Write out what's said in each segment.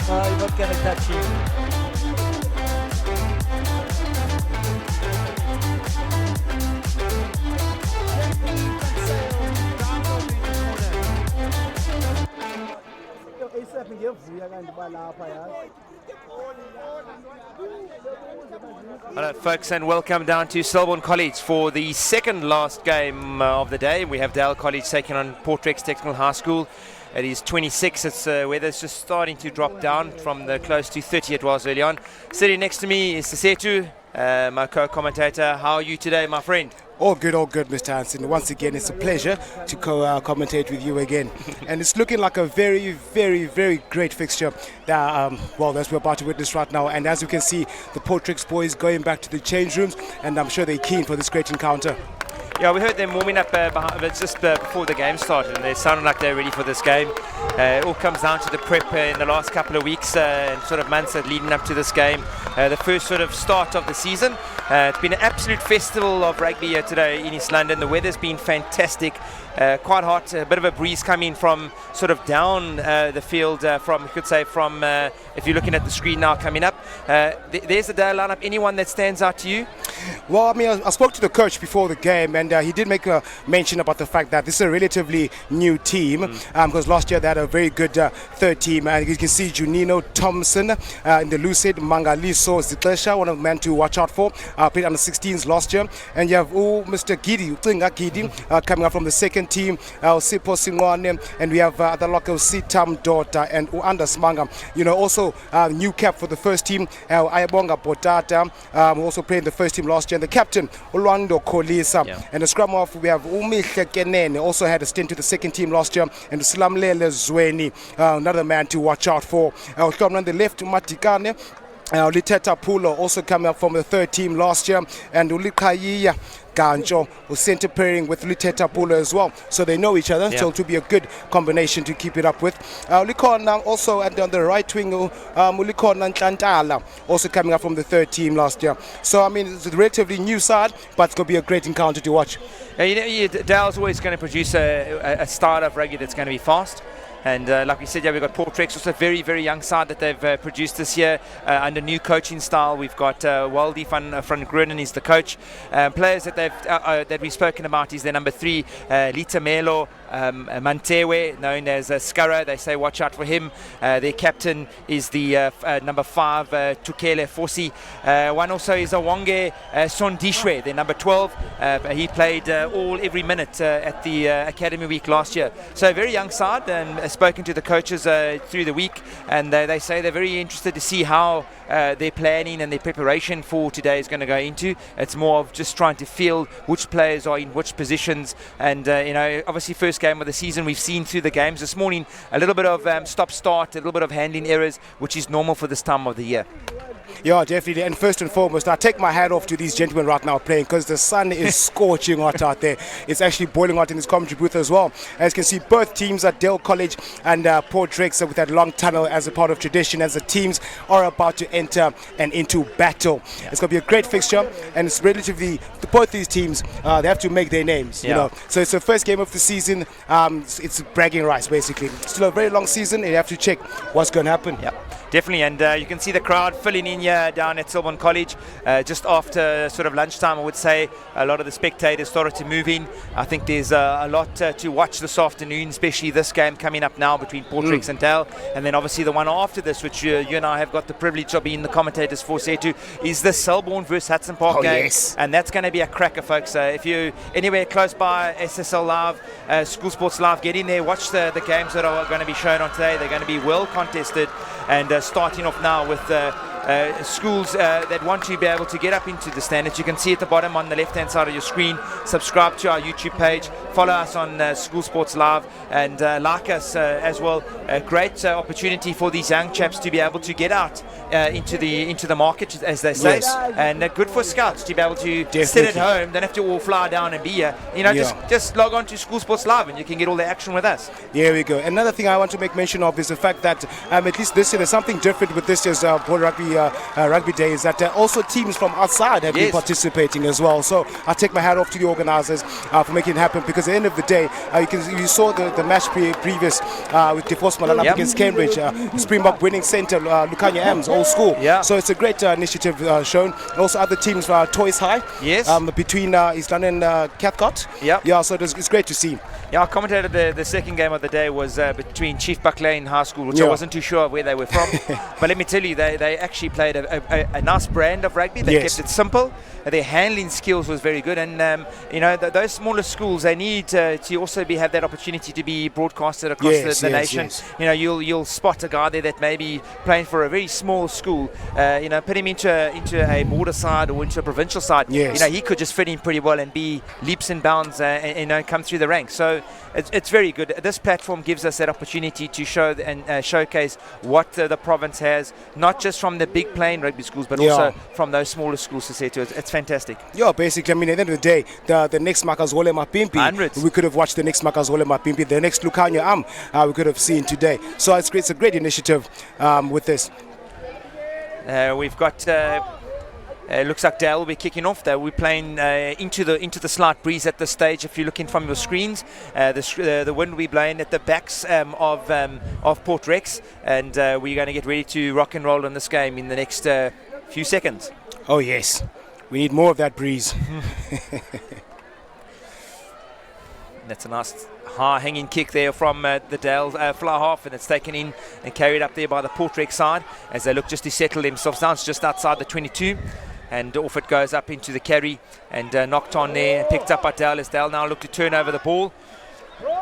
You're not going to touch him. Hello folks, and welcome down to Selborne College for the second last game of the day. We have Dale College taking on Portrex Technical High School. It is 26. It's weather's just starting to drop down from the close to 30 it was early on. Sitting next to me is Sesetu, my co-commentator. How are you today, my friend? All good, Mr. Hansen. Once again, it's a pleasure to commentate with you again. And it's looking like a very, very, very great fixture that, as we're about to witness right now. And as you can see, the Portrex boys going back to the change rooms, and I'm sure they're keen for this great encounter. Yeah, we heard them warming up just before the game started, and they sounded like they're ready for this game. It all comes down to the prep in the last couple of weeks and sort of months leading up to this game. The first sort of start of the season. It's been an absolute festival of rugby here today in East London. The weather's been fantastic. Quite hot, a bit of a breeze coming from sort of down the field if you're looking at the screen now coming up. There's the day lineup. Anyone that stands out to you? Well, I mean, I spoke to the coach before the game, and he did make a mention about the fact that this is a relatively new team, because last year they had a very good third team, and you can see Junino Thompson in the Lucid, Mangaliso Zitlesha, one of the men to watch out for, played under 16s last year, and you have Mr. Gidi coming up from the second team, Sipo Singwane, and we have the local Sitam Dota and Anders Manga. You know, also new cap for the first team, Ayabonga Botata, who also played in the first team last year, and the captain, Orlando Kolisa. Yeah. And the scrum off, we have Umihle Kenene, also had a stint to the second team last year, and Slamlele Zweni, another man to watch out for. On the left, Matikane. Liteta Pulo also coming up from the third team last year, and Ulikaiya Ganjo was centre pairing with Liteta Pulo as well, so they know each other. Yeah. So it will be a good combination to keep it up with. Ulikona also on the right wing, Ulikona Ntantala also coming up from the third team last year. So I mean, it's a relatively new side, but it's going to be a great encounter to watch. Dale's always going to produce a start of rugby that's going to be fast. And like we said, yeah, we've got Portrex, also a very, very young side that they've produced this year under new coaching style. We've got Waldi van Grunen is the coach. Players that we've spoken about is their number 3, Lita Melo Mantewe, known as Skara. They say watch out for him. Their captain is the number 5, Tukele Fosi. One also is Awonge Sondishwe, their number 12. He played every minute at the Academy Week last year. So a very young side, and spoken to the coaches through the week, and they say they're very interested to see how their planning and their preparation for today is going to go into. It's more of just trying to feel which players are in which positions, and obviously first game of the season. We've seen through the games this morning a little bit of stop-start, a little bit of handling errors, which is normal for this time of the year. Yeah, definitely. And first and foremost, I take my hat off to these gentlemen right now playing, because the sun is scorching hot out there. It's actually boiling hot in this commentary booth as well. As you can see, both teams at Dale College and Portrex with that long tunnel as a part of tradition, as the teams are about to enter and into battle. Yeah. It's going to be a great fixture, and it's relatively, both these teams, they have to make their names. Yeah. You know, so it's the first game of the season. It's bragging rights, basically. Still a very long season, and you have to check what's going to happen. Yeah. Definitely, and you can see the crowd filling in here down at Selborne College. Just after sort of lunchtime, I would say, a lot of the spectators started to move in. I think there's a lot to watch this afternoon, especially this game coming up now between Portrex and Dale. And then obviously the one after this, which you and I have got the privilege of being the commentators for, Setu, is the Selborne versus Hudson Park game. Yes. And that's going to be a cracker, folks. If you're anywhere close by, SSL Live, School Sports Live, get in there, watch the games that are going to be shown on today. They're going to be well contested, and starting off now with schools that want to be able to get up into the standards. You can see at the bottom on the left hand side of your screen, subscribe to our YouTube page, follow us on School Sports Live, and like us as well. A great opportunity for these young chaps to be able to get out into the market, as they say. Yes. And good for scouts to be able to Definitely. sit at home, don't have to all fly down and be here. Just log on to School Sports Live and you can get all the action with us. There we go. Another thing I want to make mention of is the fact that at least this year there's something different with this year's World Rugby the Rugby Day is that also teams from outside have been participating as well. So I take my hat off to the organisers for making it happen, because at the end of the day, you saw the match previous with DeForce Malan up against Cambridge, Springbok winning centre, Lukanya Ams, old school. So it's a great initiative shown. And also other teams, Toys High, between East London and Cathcart. So it's great to see. I commentated the second game of the day was between Chief Buck Lane High School, which I wasn't too sure where they were from. But let me tell you, they actually played a nice brand of rugby. They kept it simple. Their handling skills was very good. And, those smaller schools, they need to also have that opportunity to be broadcasted across the nation. You'll spot a guy there that may be playing for a very small school. Put him into a border side or into a provincial side. He could just fit in pretty well and be leaps and bounds and come through the ranks. So it's very good. This platform gives us that opportunity to show and showcase what the province has, not just from the big playing rugby schools, but also from those smaller schools to say to it. It's fantastic. Basically, I mean, at the end of the day, the next Makazole Mapimpi, we could have watched the next Makazole Mapimpi, the next Lukanya we could have seen today. So it's a great initiative with this. We've got looks like Dale will be kicking off. We're playing into the slight breeze at this stage. If you're looking from your screens, the wind will be blowing at the backs of Port Rex, and we're going to get ready to rock and roll in this game in the next few seconds. Oh yes, we need more of that breeze. That's a nice high hanging kick there from the Dale fly half, and it's taken in and carried up there by the Port Rex side as they look just to settle themselves down. It's just outside the 22. And off it goes up into the carry and knocked on there, picked up by Dale as Dale now look to turn over the ball.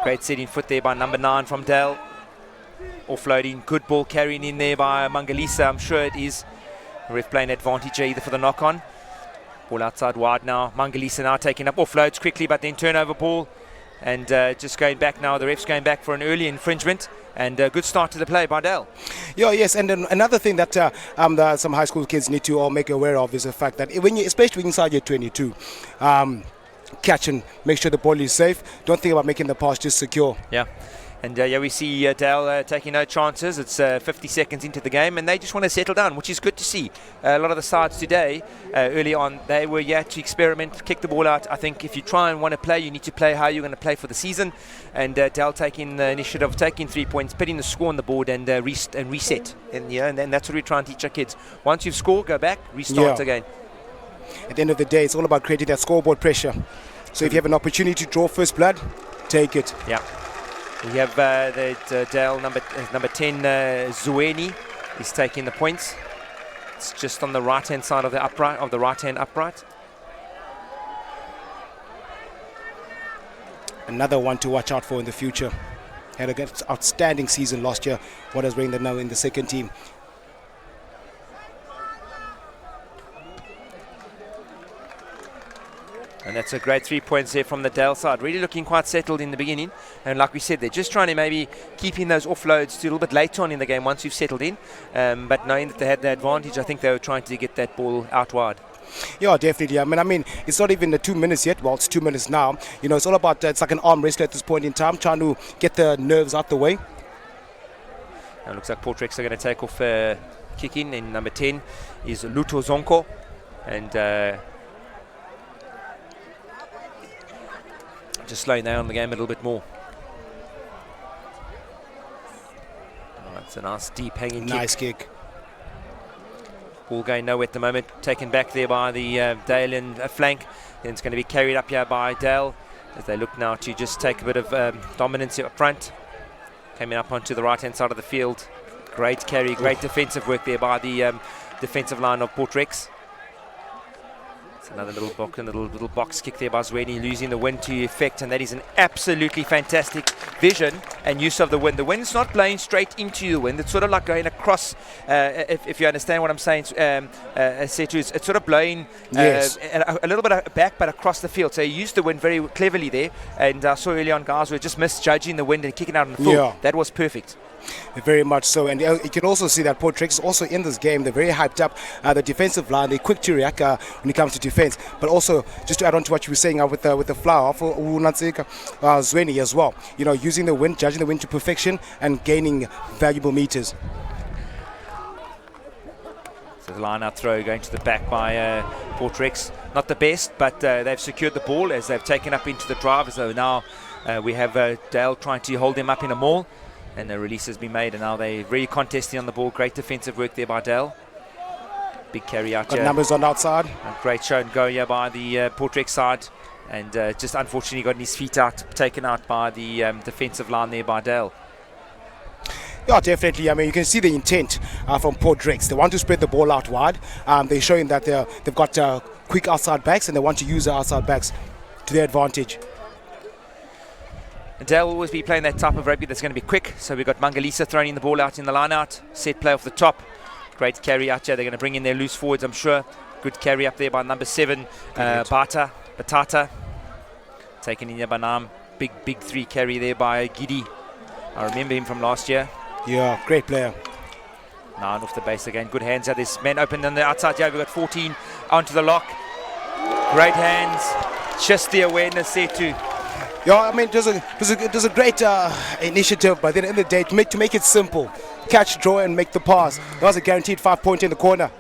Great setting foot there by number 9 from Dale. Offloading, good ball carrying in there by Mangalisa, I'm sure it is. Ref playing advantage either for the knock on. Ball outside wide now. Mangalisa now taking up offloads quickly, but then turnover ball. And just going back now, the ref's going back for an early infringement. And a good start to the play by Dale. Yes, and then another thing that some high school kids need to all make aware of is the fact that especially inside your 22, catch and make sure the ball is safe. Don't think about making the pass, just secure. And we see Dale taking no chances. It's 50 seconds into the game, and they just want to settle down, which is good to see. A lot of the sides today, early on, they were yet to experiment, kick the ball out. I think if you try and want to play, you need to play how you're going to play for the season. And Dale taking the initiative, taking 3 points, putting the score on the board, and reset. And then that's what we try and teach our kids. Once you've scored, go back, restart again. At the end of the day, it's all about creating that scoreboard pressure. So if you have an opportunity to draw first blood, take it. We have Dale number 10, Zueni, is taking the points. It's just on the right-hand side of the right-hand upright. Another one to watch out for in the future. Had an outstanding season last year. What is bringing them now in the second team? And that's a great 3 points there from the Dale side. Really looking quite settled in the beginning. And like we said, they're just trying to maybe keep in those offloads to a little bit later on in the game once you've settled in. But knowing that they had the advantage, I think they were trying to get that ball out wide. Definitely. I mean, it's not even the 2 minutes yet. Well, it's 2 minutes now. It's all about, it's like an arm wrestler at this point in time, trying to get the nerves out the way. Now it looks like Port Rex are going to take off kick in, and number 10 is Luto Zonko. And just slowing down on the game a little bit more. That's a nice deep hanging kick. Nice kick. Ball going nowhere at the moment. Taken back there by the Dale and flank. Then it's going to be carried up here by Dale as they look now to just take a bit of dominance up front. Coming up onto the right hand side of the field. Great carry, great defensive work there by the defensive line of Port Rex. Another little box kick there by Zweni, losing the wind to effect, and that is an absolutely fantastic vision and use of the wind. The wind's not blowing straight into the wind. It's sort of like going across, if you understand what I'm saying, Setu, it's sort of blowing a little bit back, but across the field. So he used the wind very cleverly there, and I saw early on guys were just misjudging the wind and kicking out on the full. That was perfect. Very much so, and you can also see that Port Rex also in this game. They're very hyped up. The defensive line, they're quick to react when it comes to defense. But also, just to add on to what you were saying with the flower for Zweni as well. Using the wind, judging the wind to perfection, and gaining valuable meters. So the line-out throw going to the back by Portrex. Not the best, but they've secured the ball as they've taken up into the drive. So now we have Dale trying to hold them up in a maul, and the release has been made, and now they're really contesting on the ball. Great defensive work there by Dale. Big carry out Got here. numbers on the outside. A great show and go here by the Portrex side, and just unfortunately got his feet out, taken out by the defensive line there by Dale. Yeah, definitely. I mean, you can see the intent from Portrex. They want to spread the ball out wide. They're showing that they've got quick outside backs, and they want to use the outside backs to their advantage. And Dale will always be playing that type of rugby that's going to be quick. So we've got Mangalisa throwing the ball out in the line-out. Set play off the top. Great carry out here. They're going to bring in their loose forwards, I'm sure. Good carry up there by number 7, Batata. Taken in here by Nam. Big 3 carry there by Gidi. I remember him from last year. Yeah, great player. 9 off the base again. Good hands here. This man opened on the outside here. We've got 14 onto the lock. Great hands. Just the awareness there too. Yeah, I mean, there's a great initiative, but then in the day, to make it simple, catch, draw, and make the pass. That was a guaranteed 5-point in the corner.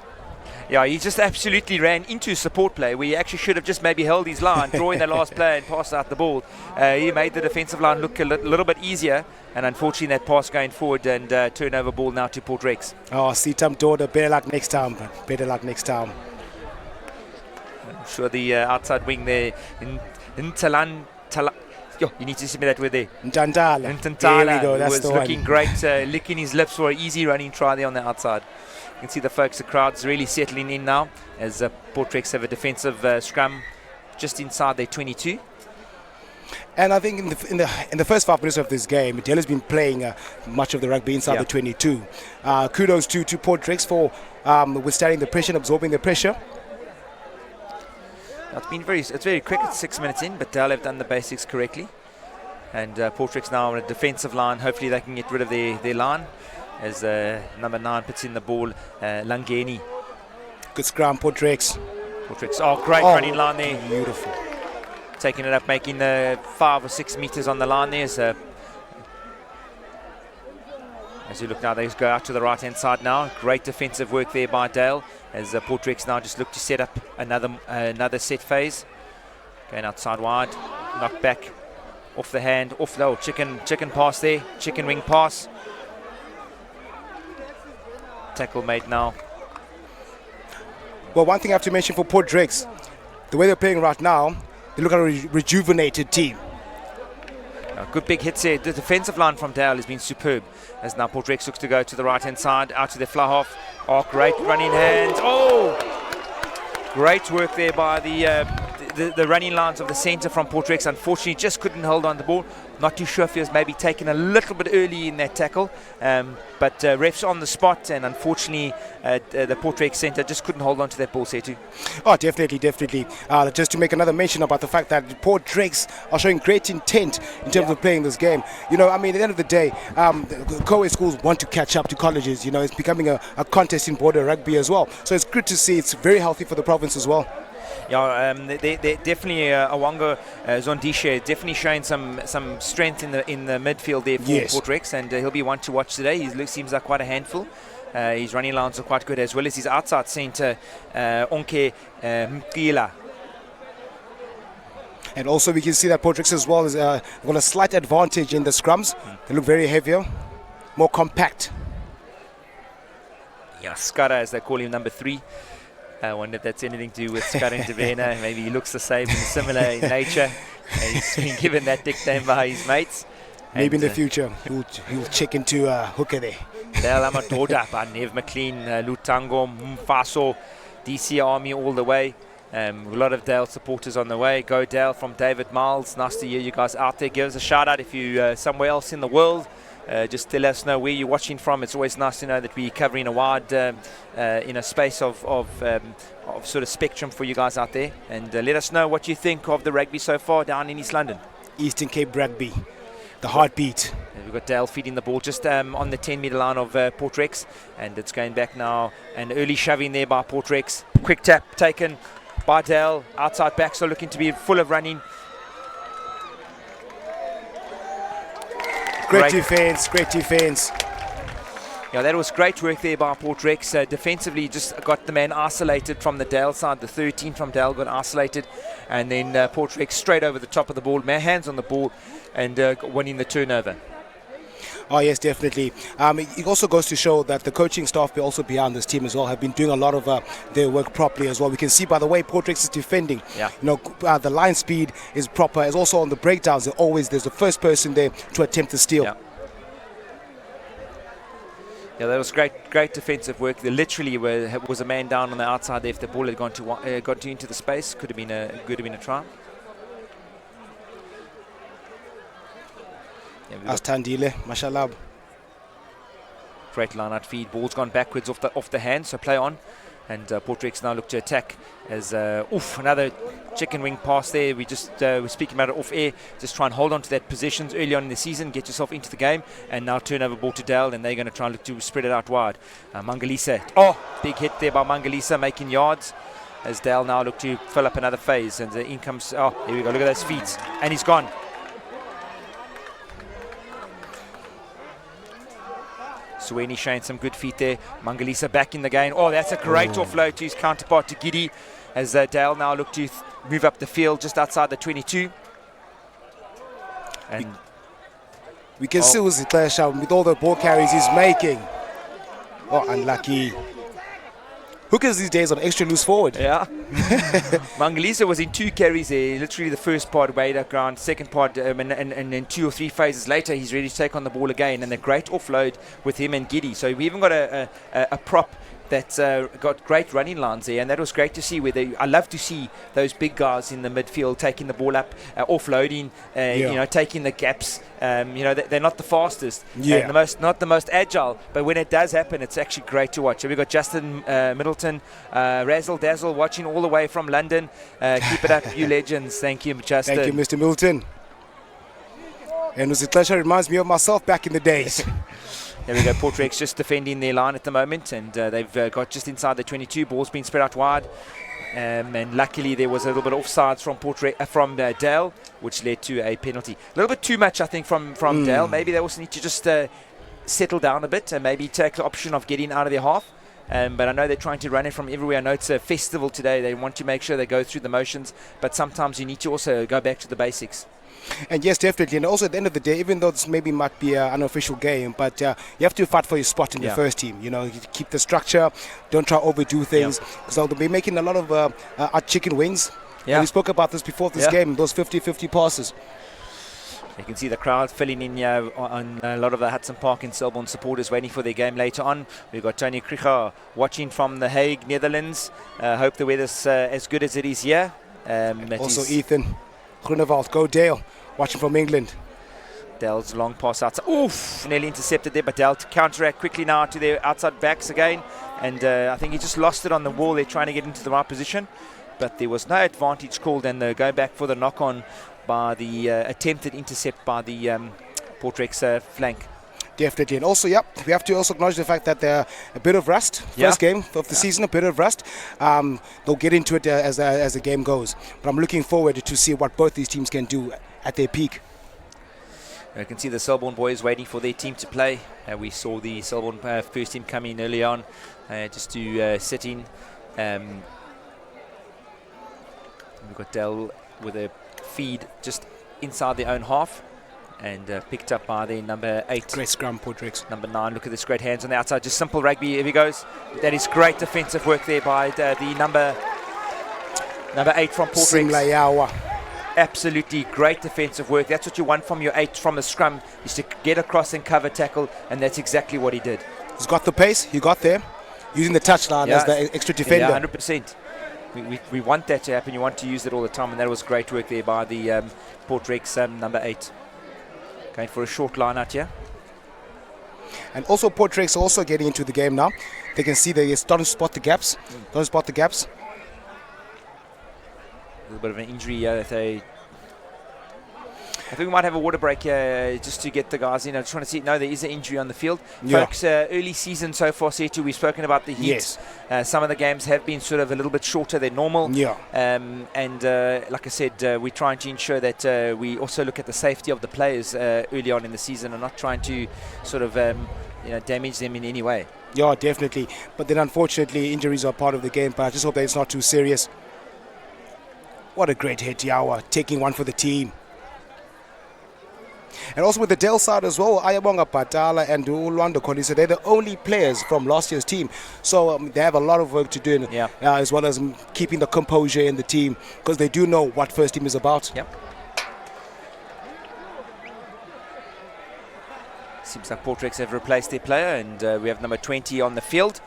Yeah, he just absolutely ran into support play where he actually should have just maybe held his line, drawing the last player and passed out the ball. He made the defensive line look a little bit easier, and unfortunately that pass going forward and turnover ball now to Portrex. Oh, Sitam Doda, better luck next time. Better luck next time. I'm sure the outside wing there in Yo, you need to see me that word there. Ntantala. Ntantala, There we go, that's was the looking one. great, licking his lips for an easy running try there on the outside. You can see the folks, the crowd's really settling in now as Portrex have a defensive scrum just inside their 22. And I think in the first 5 minutes of this game, Dale has been playing much of the rugby inside the 22. Kudos to Portrex for withstanding the pressure and absorbing the pressure. It's very quick. It's 6 minutes in, but Dale have done the basics correctly. And Portrex now on a defensive line. Hopefully they can get rid of their line as number 9 puts in the ball, Langeni. Good scrum, Portrex. Oh, great running line there. Beautiful. Taking it up, making 5 or 6 meters on the line there. So as you look now, they go out to the right-hand side now. Great defensive work there by Dale as Portrex now just look to set up another set phase. Going outside wide, knocked back off the hand, off the chicken pass there, chicken wing pass. Tackle made now. Well, one thing I have to mention for Portrex, the way they're playing right now, they look like a rejuvenated team. Good big hits there. The defensive line from Dale has been superb. As now Portrex looks to go to the right-hand side, out to the fly half. Oh, great running hands. Oh, great work there by the running lines of the centre from Portrex. Unfortunately, just couldn't hold on the ball. Not too sure if he was maybe taken a little bit early in that tackle. But refs on the spot, and unfortunately the Portrex centre just couldn't hold on to that ball, Setu. Oh, definitely. Just to make another mention about the fact that Portrex are showing great intent in terms of playing this game. You know, I mean, at the end of the day, co-ed schools want to catch up to colleges. You know, it's becoming a contest in border rugby as well. So it's good to see. It's very healthy for the province as well. Yeah, they definitely Awanga Zondisha definitely showing some strength in the midfield there for Portrex, and he'll be one to watch today. He seems like quite a handful. His running lines are quite good, as well as his outside centre Onke Mkila. And also we can see that Portrex as well is got a slight advantage in the scrums. They look very heavier, more compact. Yeah, Skara, as they call him, number 3. I wonder if that's anything to do with Skara and Devena. Maybe he looks the same and similar in nature. He's been given that nickname by his mates. Maybe in the future he'll check into hooker there. Dale Amadoda by Nev McLean, Lutango, Mfaso, DC Army all the way. A lot of Dale supporters on the way. Go Dale from David Miles. Nice to hear you guys out there. Give us a shout out if you're somewhere else in the world. Just to let us know where you're watching from. It's always nice to know that we're covering a wide in a space of sort of spectrum for you guys out there. And let us know what you think of the rugby so far down in East London. Eastern Cape Rugby, the heartbeat. We've got Dale feeding the ball just on the 10-metre line of Portrex, and it's going back now. And early shoving there by Portrex. Quick tap taken by Dale. Outside back, so looking to be full of running. Great defense. Yeah, that was great work there by Portrex. Defensively, just got the man isolated from the Dale side. The 13 from Dale got isolated. And then Portrex straight over the top of the ball, hands on the ball, and winning the turnover. Oh, yes, definitely. It also goes to show that the coaching staff also behind this team as well have been doing a lot of their work properly as well. We can see by the way Portrex is defending. Yeah. The line speed is proper. As also on the breakdowns, there's the first person there to attempt to steal. Yeah. Yeah, that was great defensive work. There literally was a man down on the outside there. If the ball had gone into the space, could have been a try. Yeah, Astandile, mashallah. Great line out feed. Ball's gone backwards off the hand, so play on. And Portrex now look to attack as another chicken wing pass there. We just were speaking about it off air. Just try and hold on to that positions early on in the season, get yourself into the game, and now turn over ball to Dale, and they're going to try and look to spread it out wide. Mangalisa, big hit there by Mangalisa, making yards as Dale now look to fill up another phase. And the in comes, here we go, look at those feet, and he's gone. Suweni showing some good feet there. Mangalisa back in the game. Oh, that's a great offload to his counterpart, to Giddy, as Dale now look to move up the field just outside the 22. And we can see Uzitesha with all the ball carries he's making. Oh, unlucky. Hookers these days on extra loose forward. Yeah. Mangalisa was in 2 carries there. Literally the first part way up ground, second part, and then 2 or 3 phases later, he's ready to take on the ball again. And a great offload with him and Giddy. So we even got a prop that's got great running lines there, and that was great to see. I love to see those big guys in the midfield taking the ball up, offloading, taking the gaps. They're not the fastest, not the most agile, but when it does happen, it's actually great to watch. So we've got Justin Middleton, Razzle Dazzle watching all the way from London. Keep it up, you legends. Thank you, Justin. Thank you, Mr. Middleton. And Uzitesha reminds me of myself back in the days. There we go, Portrex just defending their line at the moment, and they've got just inside the 22. Ball's been spread out wide, and luckily there was a little bit of offsides from Dale, which led to a penalty. A little bit too much, I think, from Dale. Maybe they also need to just settle down a bit and maybe take the option of getting out of their half. But I know they're trying to run it from everywhere. I know it's a festival today. They want to make sure they go through the motions, but sometimes you need to also go back to the basics. And yes, definitely. And also at the end of the day, even though this maybe might be an unofficial game, but you have to fight for your spot in the first team. You keep the structure, don't try to overdo things, because they'll be making a lot of chicken wings. Yeah. And we spoke about this before this game, those 50-50 passes. You can see the crowd filling in on a lot of the Hudson Park and Selborne supporters waiting for their game later on. We've got Tony Kricher watching from The Hague, Netherlands. Hope the weather's as good as it is here. Also Ethan Groenewald, go Dale, watching from England. Dale's long pass outside. Oof! Nearly intercepted there, but Dale to counteract quickly now to their outside backs again. And I think he just lost it on the wall. They're trying to get into the right position. But there was no advantage called, and they go back for the knock-on by the attempted intercept by the Portrex flank. Definitely. And also, we have to also acknowledge the fact that they're a bit of rust. First game of the season, a bit of rust. They'll get into it as the game goes. But I'm looking forward to see what both these teams can do at their peak. I can see the Selborne boys waiting for their team to play. We saw the Selborne first team come in early on just to sit in. We've got Dale with a feed just inside their own half. And picked up by the number 8. Great scrum, Portrex. Number 9, look at this, great hands on the outside. Just simple rugby, here he goes. That is great defensive work there by the number 8 from Portrex. Simlayawa. Absolutely great defensive work. That's what you want from your 8 from the scrum, is to get across and cover tackle, and that's exactly what he did. He's got the pace, he got there, using the touchline as the extra defender. Yeah, 100%. We want that to happen. You want to use it all the time, and that was great work there by the Portrex number 8. Going for a short line out here. And also Portrex also getting into the game now. They can see they're starting to spot the gaps. A little bit of an injury here. I think we might have a water break here just to get the guys in. I'm just trying to see. No, there is an injury on the field. Yeah. Folks, early season so far, Setu, we've spoken about the heat. Yes. Some of the games have been sort of a little bit shorter than normal. Yeah. Like I said, we're trying to ensure that we also look at the safety of the players early on in the season and not trying to sort of damage them in any way. Yeah, definitely. But then unfortunately, injuries are part of the game. But I just hope that it's not too serious. What a great hit, Yawa, taking one for the team. And also with the Dell side as well, Ayabonga Patala and Ulwando Kolisa, they're the only players from last year's team. So they have a lot of work to do, as well as keeping the composure in the team, because they do know what first team is about. Yep. Seems like Portrex have replaced their player, and we have number 20 on the field.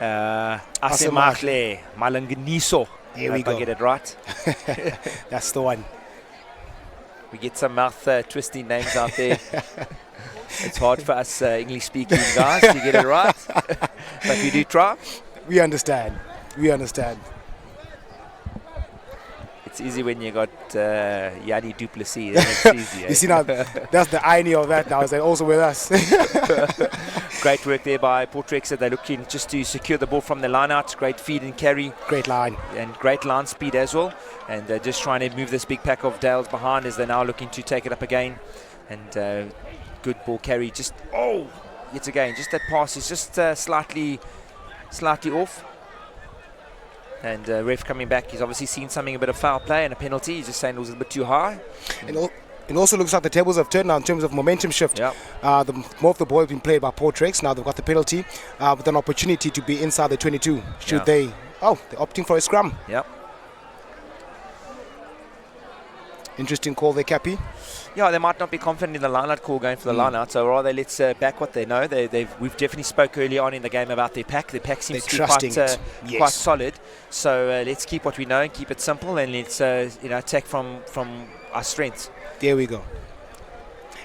Asemakle Malangeniso. Here we go. If I get it right. That's the one. We get some mouth twisting names out there. It's hard for us English-speaking guys to get it right, but we do try. We understand. We understand. It's easy when you got Yanni Duplessis. It's easy. You see now, that's the irony of that now, is that also with us. Great work there by Portrex. They're looking just to secure the ball from the line out. Great feed and carry. Great line. And great line speed as well. And they're just trying to move this big pack of Dales behind as they're now looking to take it up again. And good ball carry. Just, yet again, just that pass is just slightly off. And ref coming back, he's obviously seen something, a bit of foul play and a penalty. He's just saying it was a bit too high. It also looks like the tables have turned now in terms of momentum shift. Yep. More of the ball has been played by Portrex. Now they've got the penalty with an opportunity to be inside the 22. Should they? Oh, they're opting for a scrum. Yep. Interesting call there, Cappy. Yeah, they might not be confident in the line-out call going for the line-out, so rather let's back what they know. We've definitely spoke early on in the game about their pack. Their pack seems to be quite solid. So let's keep what we know and keep it simple, and let's attack from our strengths. There we go.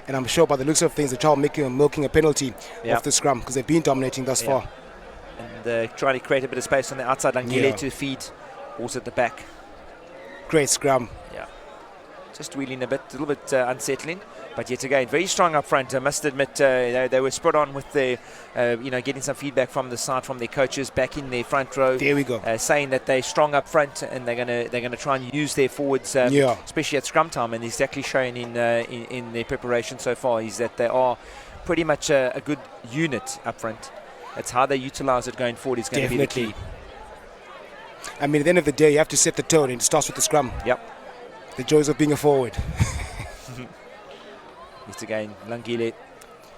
And I'm sure by the looks of things, the child milking a penalty off the scrum, because they've been dominating thus far. And trying to create a bit of space on the outside. Langile to feed, balls at the back. Great scrum. Yeah. Just wheeling a little bit unsettling. But yet again, very strong up front. I must admit, they were spot on with the, getting some feedback from the side, from their coaches back in their front row. There we go. Saying that they're strong up front and they're gonna try and use their forwards, especially at scrum time. And exactly showing in their preparation so far is that they are pretty much a good unit up front. That's how they utilize it going forward is going to be the key. I mean, at the end of the day, you have to set the tone, and it starts with the scrum. Yep. The joys of being a forward. Yet again, Langile.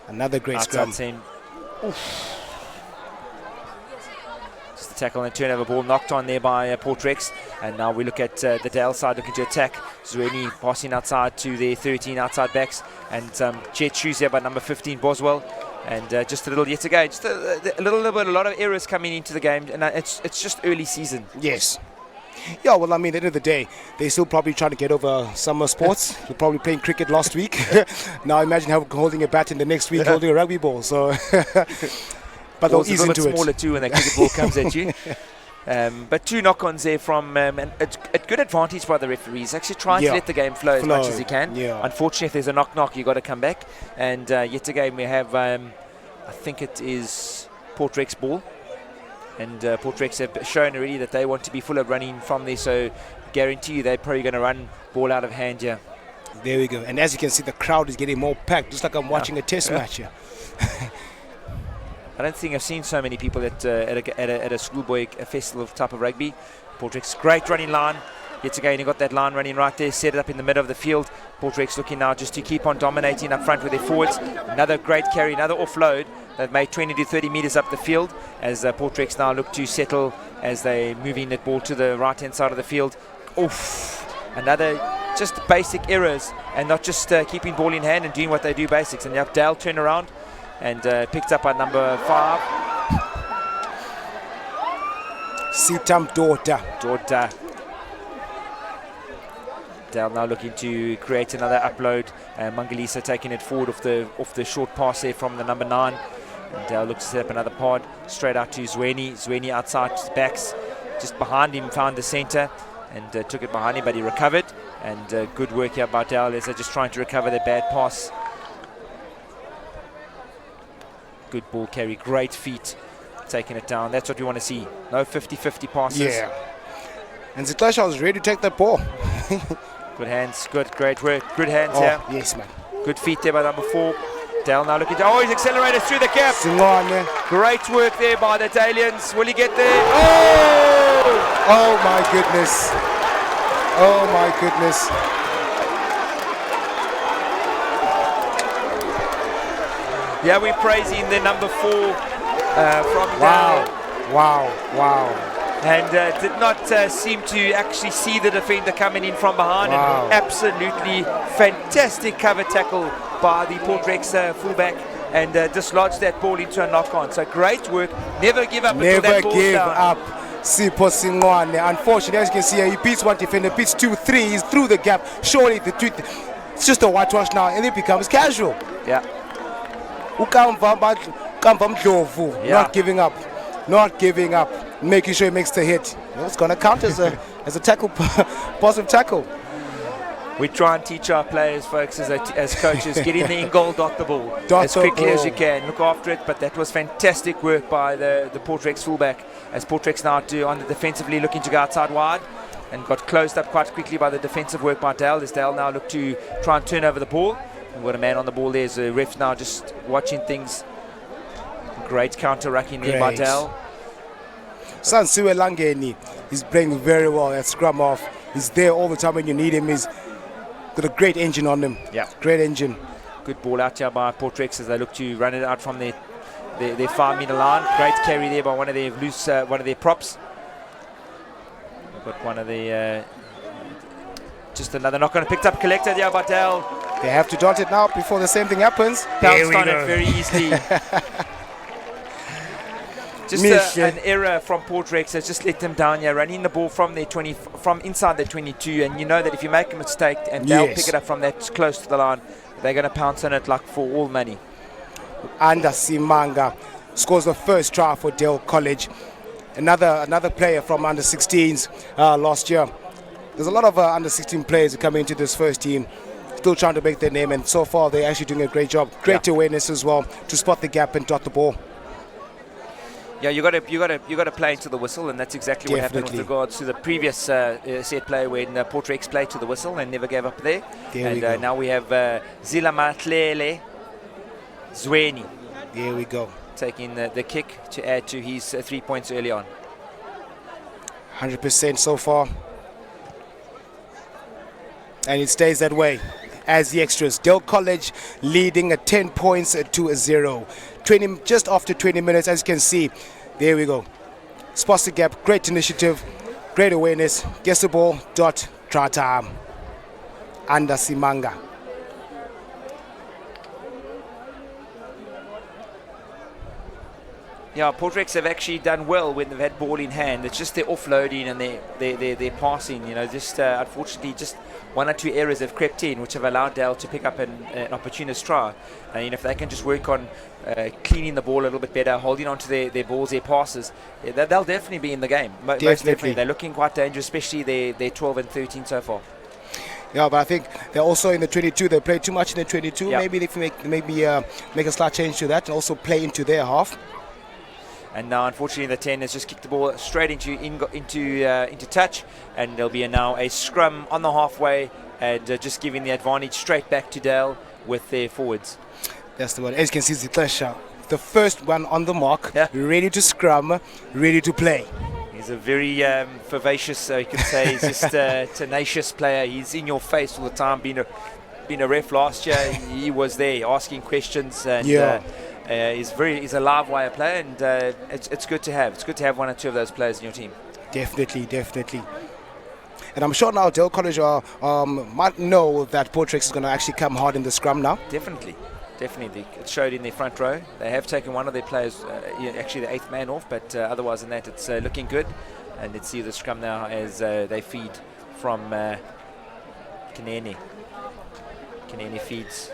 Another great scrum. Just a tackle and turnover ball knocked on there by Portrex. And now we look at the Dale side looking to attack. Zueni passing outside to their 13 outside backs. And jet shoes here by number 15, Boswell. And just a little, yet again, just a lot of errors coming into the game. And it's just early season. Yes. Yeah, well, I mean, at the end of the day, they're still probably trying to get over summer sports. You're probably playing cricket last week. Now imagine holding a bat in the next week, holding a rugby ball. So, but they'll ease into it. It's a bit smaller too when the cricket ball comes at you. But two knock-ons there from at good advantage by the referees. Actually trying to let the game flow as much as he can. Yeah. Unfortunately, if there's a knock-knock, you've got to come back. And yet again, we have, I think it is Portrex ball. And Portrex have shown already that they want to be full of running from there, so guarantee you they're probably going to run ball out of hand here. There we go. And as you can see, the crowd is getting more packed, just like I'm watching a test match here. I don't think I've seen so many people at a schoolboy festival type of rugby. Portrex, great running line. Yet again, you got that line running right there, set it up in the middle of the field. Portrex looking now just to keep on dominating up front with their forwards. Another great carry, another offload. They've made 20 to 30 meters up the field as Portrex now look to settle as they're moving that ball to the right-hand side of the field. Oof! Another just basic errors and not just keeping ball in hand and doing what they do basics. And you have Dale turn around and picked up by number 5. Sitam Daughter. Dale now looking to create another upload. Mangalisa taking it forward off the short pass there from the number 9. And Dale looks to set up another pod straight out to Zueni. Zueni outside to his backs, just behind him, found the centre and took it behind him, but he recovered. And good work here by Dell as they're just trying to recover their bad pass. Good ball carry, great feet, taking it down. That's what we want to see. No 50-50 passes. Yeah. And Zitlesha was ready to take that ball. Good hands, great work. Good hands here. Yes, man. Good feet there by number 4. Dell now looking to, he's accelerated through the gap. Singwane. Great work there by the Dalians. Will he get there? Oh! Oh my goodness. Oh my goodness. Yeah, we're praising the number 4 from Wow. Dell. Wow. And did not seem to actually see the defender coming in from behind. Wow. And absolutely fantastic cover tackle by the Portrex fullback, and dislodged that ball into a knock-on. So great work. Never give up until Never that ball's give down. up. Sipho Singwane. Unfortunately, as you can see here, he beats one defender, beats 2-3. He's through the gap. Surely the truth, it's just a whitewash now, and it becomes casual. Yeah. Not giving up. Not giving up. Making sure he makes the hit. It's going to count as a tackle, positive tackle. We try and teach our players, folks, as coaches, get in the in goal, dot the ball Dot as the quickly as ball. you can. Look after it, but that was fantastic work by the Portrex fullback, as Portrex now on the defensively looking to go outside wide, and got closed up quite quickly by the defensive work by Dale, as Dale now look to try and turn over the ball. We've got a man on the ball there, so the ref now just watching things. Great counter-rucking there by Dale. Sansiwe Langeni, he's playing very well at scrum off. He's there all the time when you need him. He's got a great engine on him. Yeah. Great engine. Good ball out here by Portrex as they look to run it out from their 5-meter line. Great carry there by one of their props. We've got one of the just another knock on, picked up, collected there by Dale. They have to dot it now before the same thing happens. Pounced on it very easily. Just an error from Portrex has just let them down here, running the ball from their from inside their 22, and you know that if you make a mistake and they'll pick it up from that close to the line, they're going to pounce on it like for all money. Simanga scores the first try for Dale College. Another player from under 16s last year. There's a lot of under 16 players who come into this first team, still trying to make their name, and so far they're actually doing a great job. Great awareness as well to spot the gap and dot the ball. Yeah, you got to play into the whistle, and that's exactly what happened with regards to the previous set play when Portrex played to the whistle and never gave up there. And now we have Zilamatlele Zweni. There we go. Taking the kick to add to his 3 points early on. 100% so far. And it stays that way as the extras. Dale College leading at 10 points to 0. Just after 20 minutes, as you can see. There we go. Spots the gap. Great initiative. Great awareness. Gets the ball. Dot. Try time. Under Simanga. Yeah, Portrex have actually done well when they've had ball in hand. It's just their offloading and their passing. You know, just unfortunately, just one or two errors have crept in, which have allowed Dale to pick up an opportunist try. And if they can just work on cleaning the ball a little bit better, holding on to their balls, their passes, they'll definitely be in the game. Most definitely. They're looking quite dangerous, especially their 12 and 13 so far. Yeah, but I think they're also in the 22. They play too much in the 22. Yep. Maybe they can make a slight change to that and also play into their half. And now, unfortunately, the 10 has just kicked the ball straight into touch, and there'll be now a scrum on the halfway, and just giving the advantage straight back to Dale with their forwards. That's the one. As you can see, Zitlesha, the first one on the mark, ready to scrum, ready to play. He's a very vivacious, you can say, he's just a tenacious player. He's in your face all the time. Being a ref last year, he was there asking questions, and he's a live wire player, and it's good to have. It's good to have one or two of those players in your team. Definitely. And I'm sure now Dale College might know that Portrex is going to actually come hard in the scrum now. Definitely. It showed in their front row. They have taken one of their players, actually the 8th man off, but otherwise than that, it's looking good. And let's see the scrum now as they feed from Kinene. Kinene feeds.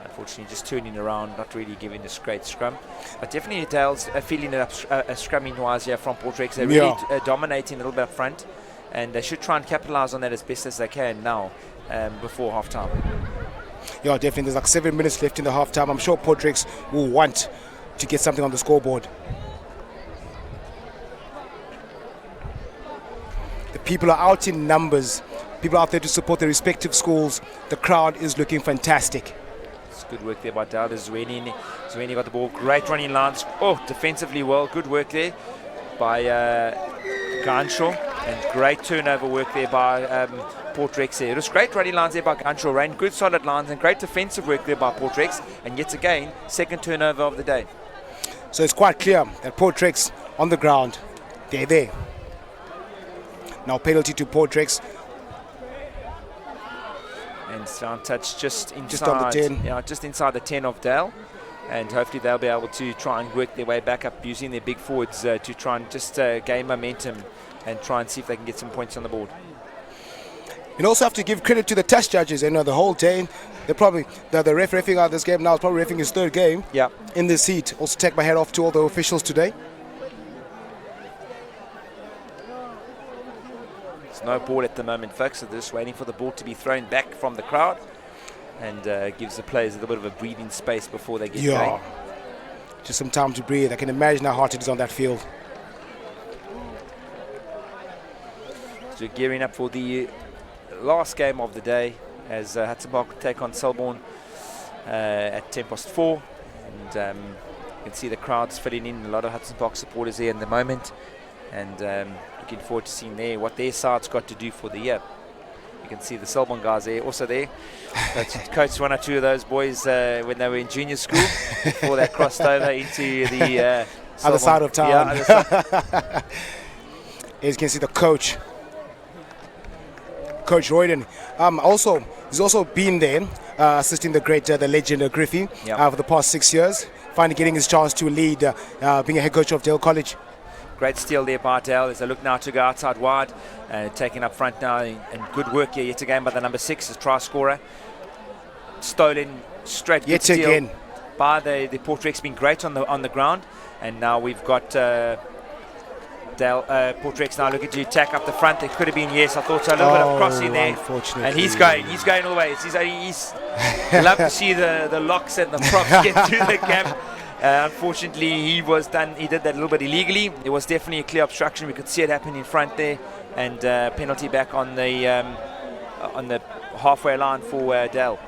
Unfortunately, just turning around, not really giving this great scrum. But definitely Dale's feeling it up scrumming-wise here from Portrex. They're really dominating a little bit up front. and they should try and capitalise on that as best as they can now before half-time. Yeah, definitely. There's like 7 minutes left in the half-time. I'm sure Portrix will want to get something on the scoreboard. The people are out in numbers. People out there to support their respective schools. The crowd is looking fantastic. It's good work there by Dowd. Zwini got the ball. Great running lines. Oh, defensively well. Good work there by Ganshaw. And great turnover work there by Portrix there. It was great running lines there by Ganshaw. Ran good solid lines and great defensive work there by Portrix. And yet again, second turnover of the day. So it's quite clear that Portrix on the ground. They're there. Now penalty to Portrix. And sound touch just inside, just on the 10. Yeah, just inside the 10 of Dale, and hopefully they'll be able to try and work their way back up using their big forwards to try and just gain momentum and try and see if they can get some points on the board. You also have to give credit to the test judges. You know, the whole day, they're probably the ref refereeing out this game now is probably refereeing his third game. Yeah. In this heat. Also take my hat off to all the officials today. No ball at the moment, folks, so they're just waiting for the ball to be thrown back from the crowd, and gives the players a little bit of a breathing space before they get going. Just some time to breathe. I can imagine how hot it is on that field. So gearing up for the last game of the day as Hudson Park take on Selborne at 4:10, and you can see the crowds filling in. A lot of Hudson Park supporters there in the moment, and looking forward to seeing what their side's got to do for the year. You can see the Selborne guys there, also there. Coached one or two of those boys when they were in junior school before they crossed over into the other side of town. Yeah, other side. As you can see the coach, Coach Royden. He's also been there assisting the legend Griffey for the past 6 years. Finally getting his chance to lead, being a head coach of Dale College. Great steal there by Dale as they look now to go outside wide, taking up front now, and good work here yet again by the number 6 as try scorer. Stolen straight yet steal again by the Portrix, been great on the ground, and now we've got Portrix now looking to attack up the front. It could have been, yes, I thought so, a little bit of crossing there, and he's going all the way. He's love to see the locks and the props get through the gap. Unfortunately, he did that a little bit illegally. It was definitely a clear obstruction. We could see it happen in front there, and penalty back on the halfway line for Dale.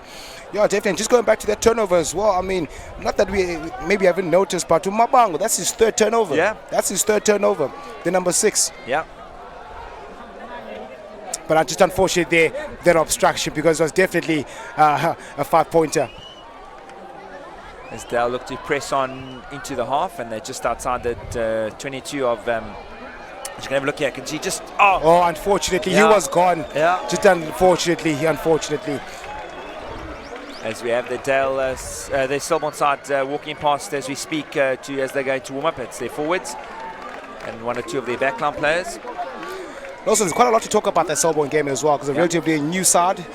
Yeah, definitely. Just going back to that turnover as well. I mean, not that we maybe haven't noticed, but to Mabango, that's his third turnover. Yeah. That's his third turnover. The number 6. Yeah. But just unfortunately that obstruction, because it was definitely a 5-pointer. As Dale look to press on into the half, and they're just outside the 22 of. Just gonna have a look here. Can see just. Oh, unfortunately, he was gone. Yeah. Just unfortunately. As we have the Dale, the Selborne side walking past as we speak as they're going to warm up. It's their forwards and one or two of their backline players. Also, there's quite a lot to talk about that Selborne game as well, because a relatively new side.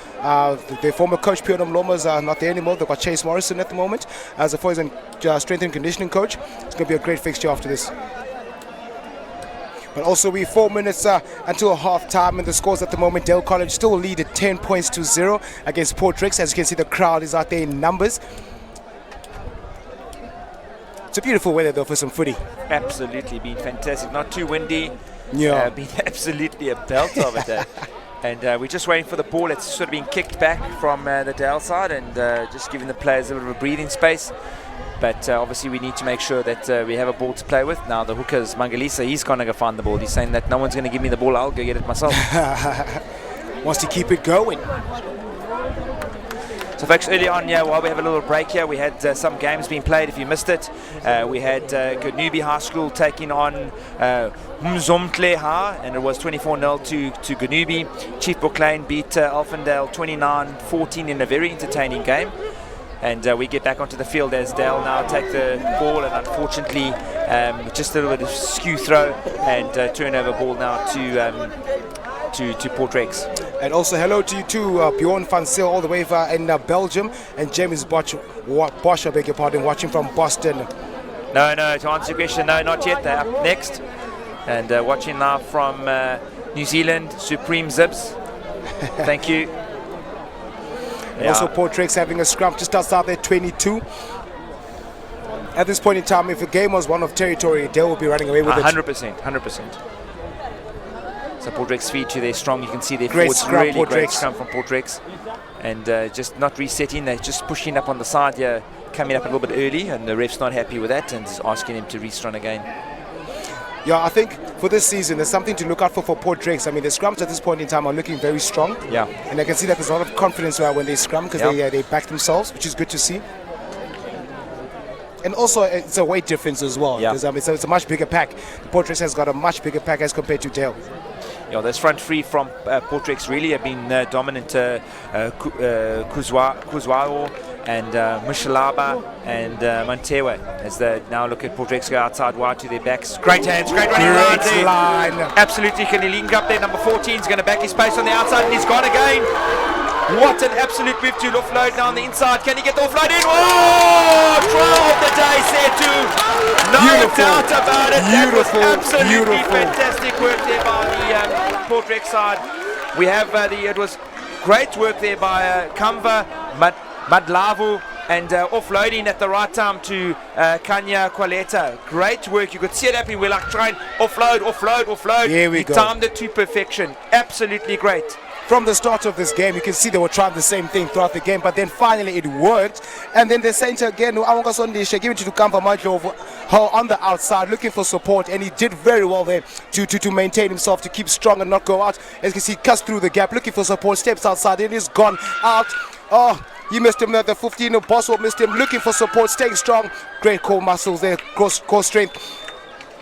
Their former coach, Pierre Mloma's not there anymore. They've got Chase Morrison at the moment as a forwards and strength and conditioning coach. It's going to be a great fixture after this. But also, we're 4 minutes until half-time, and the scores at the moment, Dale College still lead at 10-0 against Portrix. As you can see, the crowd is out there in numbers. It's a beautiful weather, though, for some footy. Absolutely, been fantastic. Not too windy. Yeah. Been absolutely a belt of it. And we're just waiting for the ball. It's sort of been kicked back from the Dale side, and just giving the players a little bit of a breathing space. But obviously we need to make sure that we have a ball to play with. Now the hooker's Mangalisa, he's going to go find the ball. He's saying that no one's going to give me the ball, I'll go get it myself. Wants to keep it going. So folks, early on, while we have a little break here, we had some games being played. If you missed it, we had Gnubi High School taking on Mzomtle Ha, and it was 24-0 to Gnubi. Chief Brook Lane beat Alphindale 29-14 in a very entertaining game. And we get back onto the field as Dale now take the ball, and unfortunately just a little bit of skew throw and turnover ball now to Portrix. And also hello to you too, Bjorn van Zyl all the way in Belgium, and James Bosch, I beg your pardon, watching from Boston. No, to answer your question, no, not yet. They're up next. And watching now from New Zealand, Supreme Zips. Thank you. And also Portrex having a scrum just outside their 22. At this point in time, if the game was one of territory, Dale will be running away with 100%, 100%. So Portrex feed to their strong. You can see their Great forwards scrum, really great Portrex. scrum from Portrex. And just not resetting, they're just pushing up on the side here, coming up a little bit early, and the ref's not happy with that and is asking him to restart again. Yeah, I think for this season, there's something to look out for Portrex. I mean, the scrums at this point in time are looking very strong. Yeah. And I can see that there's a lot of confidence when they scrum because they back themselves, which is good to see. And also, it's a weight difference as well. Yeah. Because it's a much bigger pack. Portrex has got a much bigger pack as compared to Dale. Yeah, those front three from Portrex really have been dominant. Kuzwao and Mushalaba and Mantewe as they now look at Portrex go outside wide to their backs. Great hands, great running around there. Line. Absolutely, can he link up there? Number 14 is going to back his space on the outside and he's gone again. What an absolute move to offload now on the inside. Can he get the offload in? Oh, trial of the day, Setu. No doubt about it. That was absolutely fantastic work there by the Portrex side. We have it was great work there by Kamva, Madlavu, and offloading at the right time to Kanya Kwaleta. Great work. You could see it happening. We're like trying offload. Here we go. He timed it to perfection. Absolutely great. From the start of this game, you can see they were trying the same thing throughout the game, but then finally it worked. And then the center again, give it to Kamva Madlovo on the outside, looking for support, and he did very well there to maintain himself, to keep strong and not go out. As you can see, cuts through the gap, looking for support, steps outside, and he's gone out. Oh, you missed him there, the 15, Boswell missed him, looking for support, staying strong. Great core muscles there, core strength.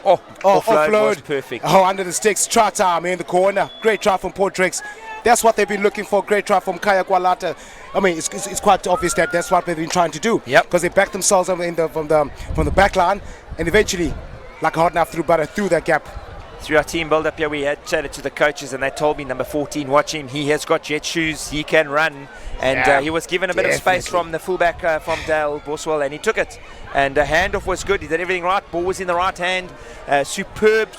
Offload was perfect. Oh, under the sticks, try time in the corner. Great try from Portrex. That's what they've been looking for. Great try from Kaya Kwalata. I mean, it's quite obvious that that's what they've been trying to do. Yep. Because they backed themselves from the back line, and eventually, like a hot knife through butter, through that gap. Through our team build-up here, we had chatted to the coaches and they told me number 14, watch him, he has got jet shoes, he can run. And he was given a bit of space from the fullback from Dale Boswell, and he took it. And the handoff was good, he did everything right, ball was in the right hand. Superb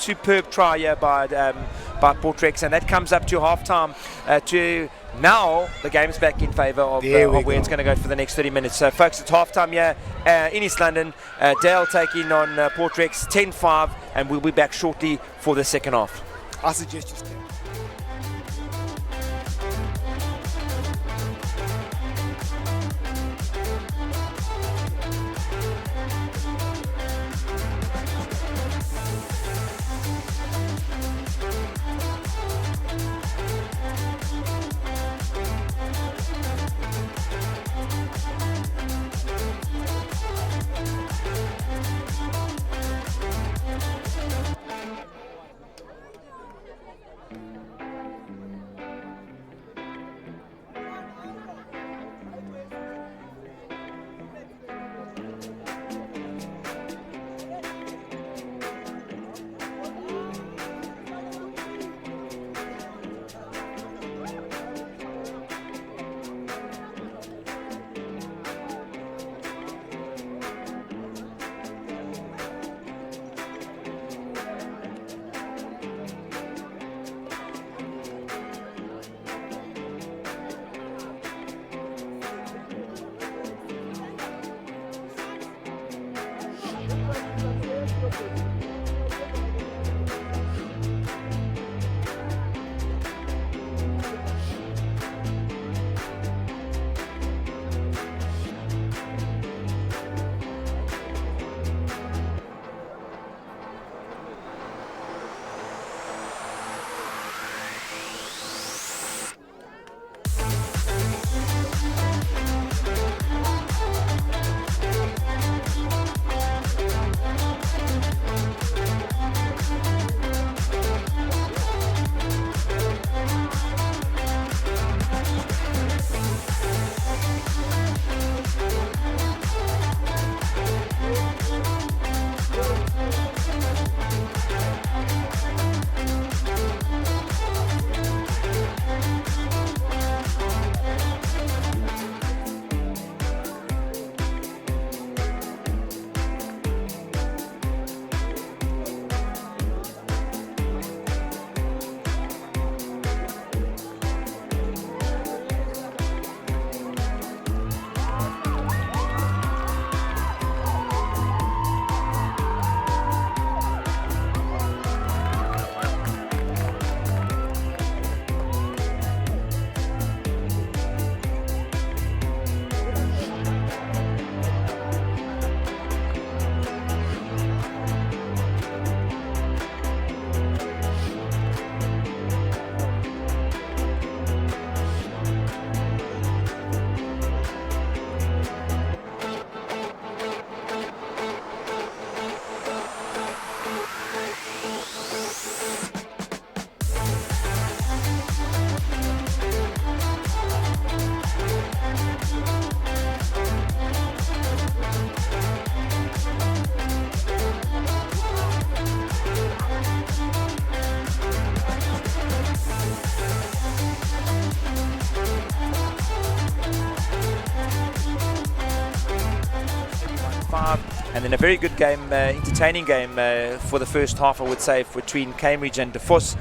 try here by Portrex, and that comes up to half-time to... Now the game's back in favour of where it's going to go for the next 30 minutes. So folks, it's half-time here in East London. Dale taking on Portrex 10-5, and we'll be back shortly for the second half. I suggest you stay. And then a very good game, entertaining game for the first half, I would say, between Cambridge and De Vos.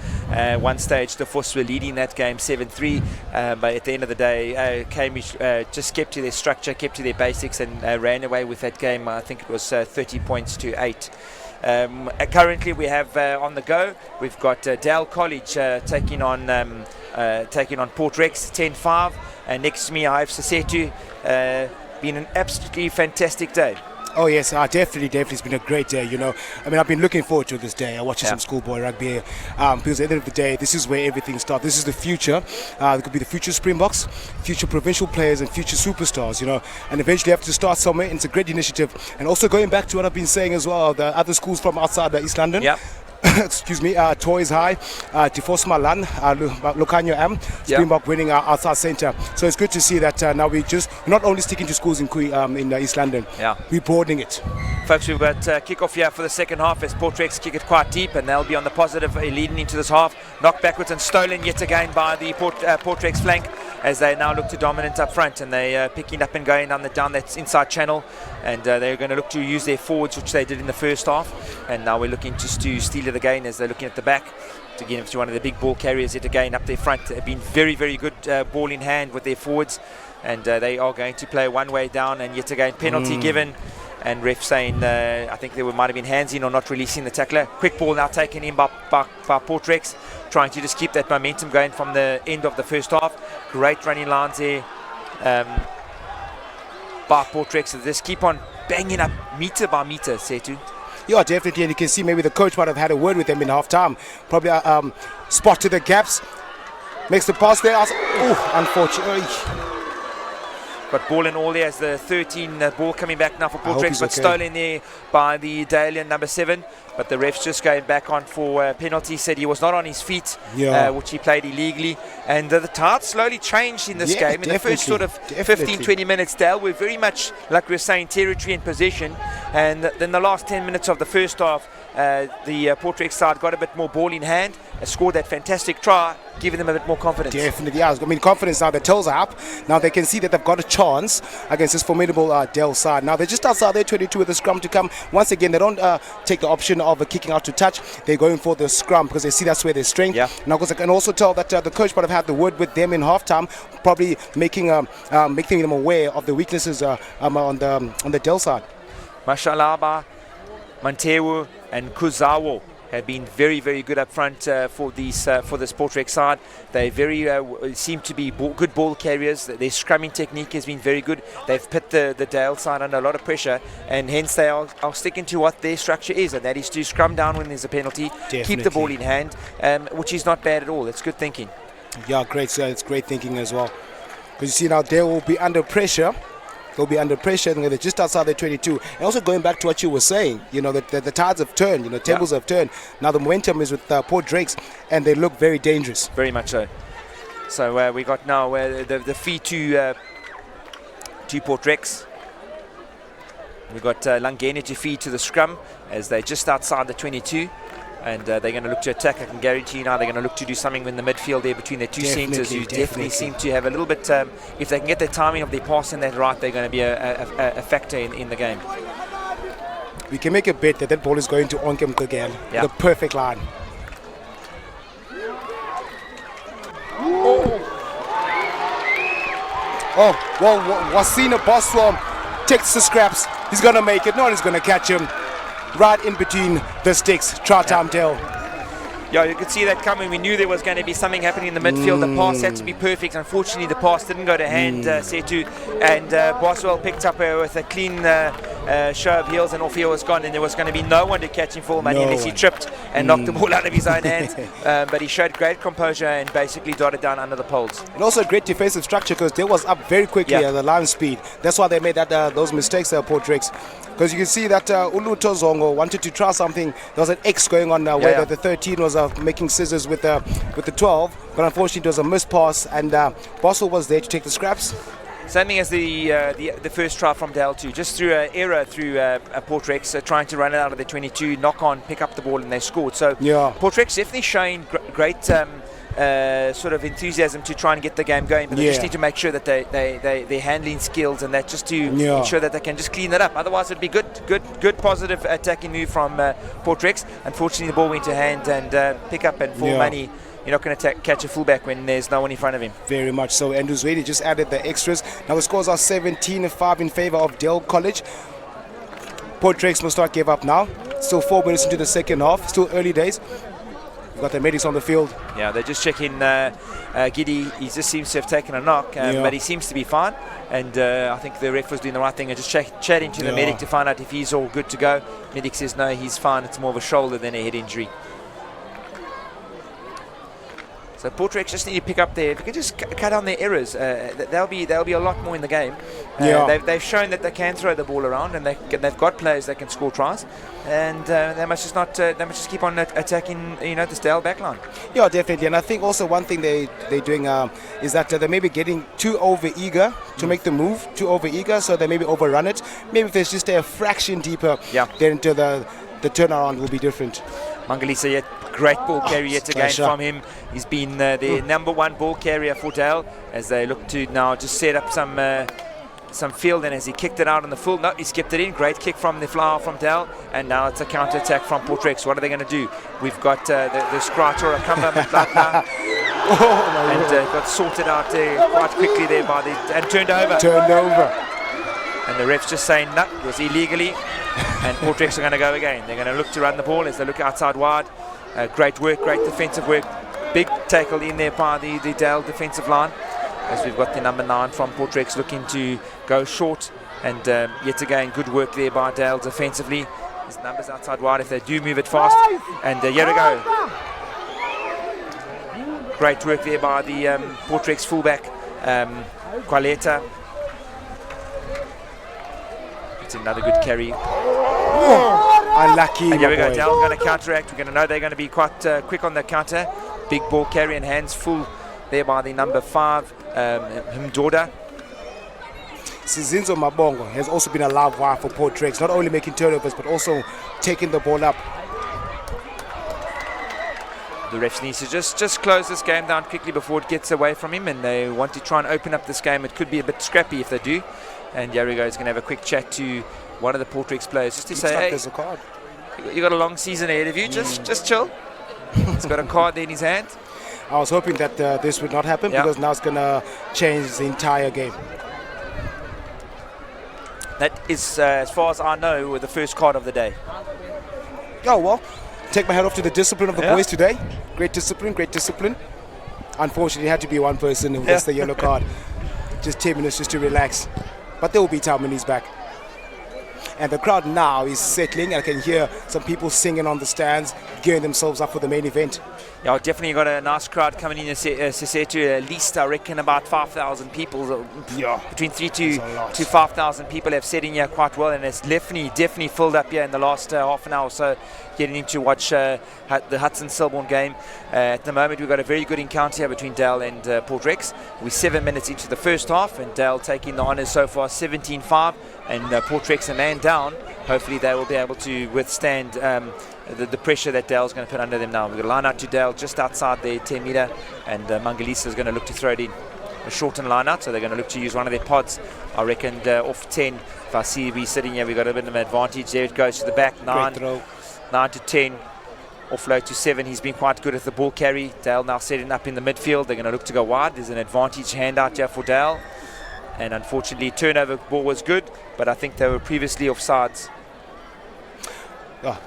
One stage, De Vos were leading that game 7-3, but at the end of the day, Cambridge just kept to their structure, kept to their basics, and ran away with that game. I think it was 30 points to 8. Currently, we have on the go, we've got Dale College taking on Port Rex 10-5, and next to me I have Sasetu. Been an absolutely fantastic day. Oh yes, definitely. It's been a great day. I mean, I've been looking forward to this day. I watched some schoolboy rugby because at the end of the day, this is where everything starts. This is the future. It could be the future Springboks, future provincial players, and future superstars. And eventually have to start somewhere. And it's a great initiative. And also going back to what I've been saying as well, the other schools from outside East London. Yeah. Excuse me, Toys High, De Vos Malan, Locanyo M, Springbok winning outside centre. So it's good to see that now we're not only sticking to schools in East London, we're broadening it. Folks, we've got kick-off here for the second half as Port Rex kick it quite deep, and they'll be on the positive leading into this half. Knocked backwards and stolen yet again by the Port Rex flank, as they now look to dominate up front, and they're picking up and going down that inside channel, and they're going to look to use their forwards, which they did in the first half, and now we're looking just to steal it again as they're looking at the back to get to one of the big ball carriers yet again up their front. They've been very, very good ball in hand with their forwards, and they are going to play one way down, and yet again penalty given, and ref saying I think there might have been hands in or not releasing the tackler. Quick ball now taken in by Port Rex, trying to just keep that momentum going from the end of the first half. Great running lines there by Port Rex. So just keep on banging up metre by metre, Setu. Yeah, definitely, and you can see maybe the coach might have had a word with them in half-time. Probably spotted the gaps, makes the pass there. Unfortunately. Got ball in all there as the 13 ball coming back now for Port Rex, but stolen there by the Dalian number 7. But the ref's just going back on for penalty, said he was not on his feet, which he played illegally. And the tide slowly changed in this game. In the first sort of 15-20 minutes, Dale were very much, like we were saying, territory and possession. And then the last 10 minutes of the first half, the Port Rex side got a bit more ball in hand, scored that fantastic try, giving them a bit more confidence. Definitely, yeah. I mean, confidence now, the toes are up. Now they can see that they've got a chance against this formidable Dell side. Now they're just outside their 22 with the scrum to come. Once again, they don't take the option of kicking out to touch. They're going for the scrum because they see that's where their strength. Yeah. Now, because I can also tell that the coach might have had the word with them in halftime, probably making them aware of the weaknesses on the Dell side. Mashalaba, Mantewu, and Kuzawa have been very, very good up front for the Port Rex side. They seem to be good ball carriers. Their scrumming technique has been very good. They've put the Dale side under a lot of pressure, and hence they are sticking to what their structure is, and that is to scrum down when there's a penalty, keep the ball in hand, which is not bad at all. It's good thinking. Yeah, great. So it's great thinking as well. Because you see now they will be under pressure. They'll be under pressure, and they're just outside the 22. And also going back to what you were saying, that the tides have turned, tables have turned. Now the momentum is with Port Drakes, and they look very dangerous. Very much so. So we got now the feed to Port Rex. We've got Langeni to feed to the scrum as they're just outside the 22. And they're going to look to attack. I can guarantee you now they're going to look to do something in the midfield there between their two centres, who definitely seem to have a little bit, if they can get the timing of their passing that right, they're going to be a factor in the game. We can make a bet that ball is going to Onkem Kogel. The perfect line. Oh, well, Wasina Boswam takes the scraps. He's going to make it. No one's going to catch him. Right in between the sticks, Chartam Dell. Yeah, you could see that coming. We knew there was going to be something happening in the midfield. The pass had to be perfect. Unfortunately, the pass didn't go to hand, Setu. And Boswell picked up with a clean show of heels, and off he was gone. And there was going to be no one to catch him full money unless he tripped and knocked the ball out of his own hands. But he showed great composure and basically dotted down under the poles. And also great defensive structure because Dell was up very quickly at the line speed. That's why they made those mistakes there, Port Drakes. Because you can see that Uluto Zongo wanted to try something. There was an X going on where the 13 was making scissors with the 12, but unfortunately it was a missed pass, and Boswell was there to take the scraps. Same thing as the first try from Dale too, just through an error through Port Rex trying to run it out of the 22, knock on, pick up the ball, and they scored. So Port Rex definitely showing great sort of enthusiasm to try and get the game going, but they just need to make sure that their handling skills and that just to ensure that they can just clean that up. Otherwise, it'd be good positive attacking move from Portrex. Unfortunately, the ball went to hand and pick up, and for money, you're not going to catch a fullback when there's no one in front of him. Very much so. And Uzwedi just added the extras. Now the scores are 17-5 in favor of Dell College. Portrex must not give up now. Still 4 minutes into the second half. Still early days. We've got the medics on the field. Yeah, they're just checking Giddy. He just seems to have taken a knock, but he seems to be fine. And I think the ref was doing the right thing and just chatting to the medic to find out if he's all good to go. Medic says no, he's fine. It's more of a shoulder than a head injury. So Portrex just need to pick up there. If we can just cut down their errors, there'll be a lot more in the game. They've shown that they can throw the ball around, and they've got players that can score tries, and they must just keep on attacking, this Dale backline. Yeah, definitely. And I think also one thing they're doing is that they may be getting too over eager to make the move, too over eager, so they maybe overrun it. Maybe if they just stay a fraction deeper, then into the turnaround will be different. Mangalisa, yet great ball carry yet again from him. He's been the number one ball carrier for Dale as they look to now just set up some field, and as he kicked it out on the full, no, he skipped it in. Great kick from the flower from Dale, and now it's a counter attack from Portrex. What are they going to do? We've got the scratch or a cover and got sorted out quite quickly there and turned over. And the ref's just saying no, it was illegally. And Portrex are going to go again. They're going to look to run the ball as they look outside wide. Great work, great defensive work. Big tackle in there by the Dale defensive line. As we've got the number 9 from Portrex looking to go short. And yet again, good work there by Dale defensively. His numbers outside wide if they do move it fast. And here we go. Great work there by the Portrex fullback, Qualeta. It's another good carry. Unlucky. And here we go. Dell's going to counteract. We're going to know they're going to be quite quick on the counter. Big ball carry and hands full there by the number 5, Mdoda. Sizinzo Mabongo has also been a live wire for Portrex, not only making turnovers but also taking the ball up. The refs need to just close this game down quickly before it gets away from him, and they want to try and open up this game. It could be a bit scrappy if they do. And here we go. He's going to have a quick chat to one of the Portrex players just to say, hey, there's a card. You got a long season ahead of you. Just chill. He's got a card there in his hand. I was hoping that this would not happen because now it's going to change the entire game. That is, as far as I know, the first card of the day. Oh, well, take my hat off to the discipline of the boys today. Great discipline. Unfortunately, it had to be one person who gets the yellow card. Just 10 minutes just to relax. But there will be time when he's back. And the crowd now is settling. I can hear some people singing on the stands, gearing themselves up for the main event. Yeah, definitely got a nice crowd coming in Sisetu. At least I reckon about 5,000 people. Between 3,000 to 5,000 people have set in here quite well, and it's definitely filled up here in the last half an hour or so, getting in to watch the Hudson Selborne game. At the moment, we've got a very good encounter here between Dale and Portrex. We're 7 minutes into the first half, and Dale taking the honours so far, 17-5, and Portrex a man down. Hopefully they will be able to withstand the pressure that Dale's going to put under them now. We're going to line out to Dale just outside the 10 metre, and Mangalisa is going to look to throw it in. A shortened line out, so they're going to look to use one of their pods. I reckon off 10. If I see we sitting here, we've got a bit of an advantage. There it goes to the back. 9 to 10. Offload to 7. He's been quite good at the ball carry. Dale now setting up in the midfield. They're going to look to go wide. There's an advantage handout here for Dale. And unfortunately, turnover ball was good, but I think they were previously offsides.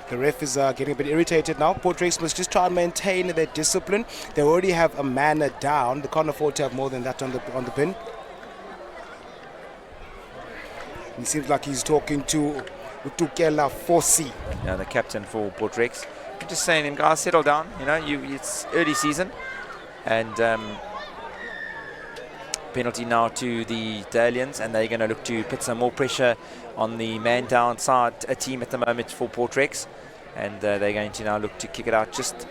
The ref is getting a bit irritated now. Portrex must just try and maintain their discipline. They already have a man down. They can't afford to have more than that on the pin. He seems like he's talking to Utukela Fosi. Yeah, the captain for Portrex. I'm just saying, guys, settle down. It's early season, and penalty now to the Dalians, and they're going to look to put some more pressure on the man down side a team at the moment for Portrex, and they're going to now look to kick it out just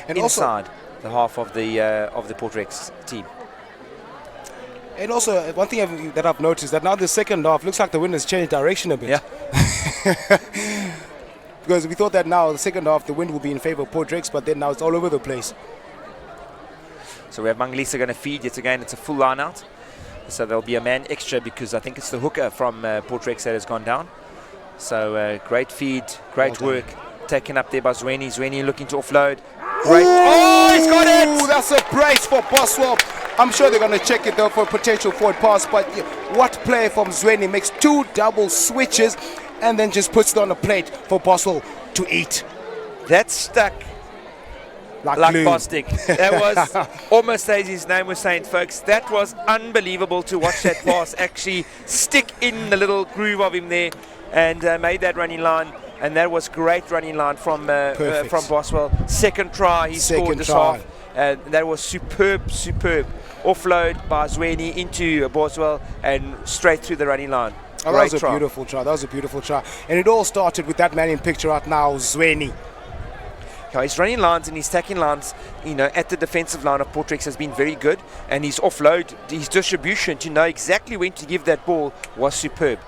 inside the half of the Portrex team. And also, one thing that I've noticed that now the second half looks like the wind has changed direction a bit. Yeah. Because we thought that now the second half the wind will be in favor of Portrex, but then now it's all over the place. So we have Mangalisa going to feed. Yet again, it's a full line out. So there'll be a man extra because I think it's the hooker from Port Rex that has gone down. So great feed, great work. Taken up there by Zweni. Zweni looking to offload. Great. Oh, he's got it! That's a brace for Boswell. I'm sure they're going to check it though for a potential forward pass. But what player from Zweni makes 2 double switches and then just puts it on the plate for Boswell to eat? That stuck like Bostic. That was almost as his name was saying, folks. That was unbelievable to watch that pass actually stick in the little groove of him there and made that running line. And that was great running line from Boswell. Second try he scored this half. That was superb. Offload by Zweni into Boswell and straight through the running line. Oh, that was a beautiful try. That was a beautiful try. And it all started with that man in picture right now, Zweni. His running lines and his tacking lines, at the defensive line of Port Rex has been very good, and his offload, his distribution to know exactly when to give that ball was superb.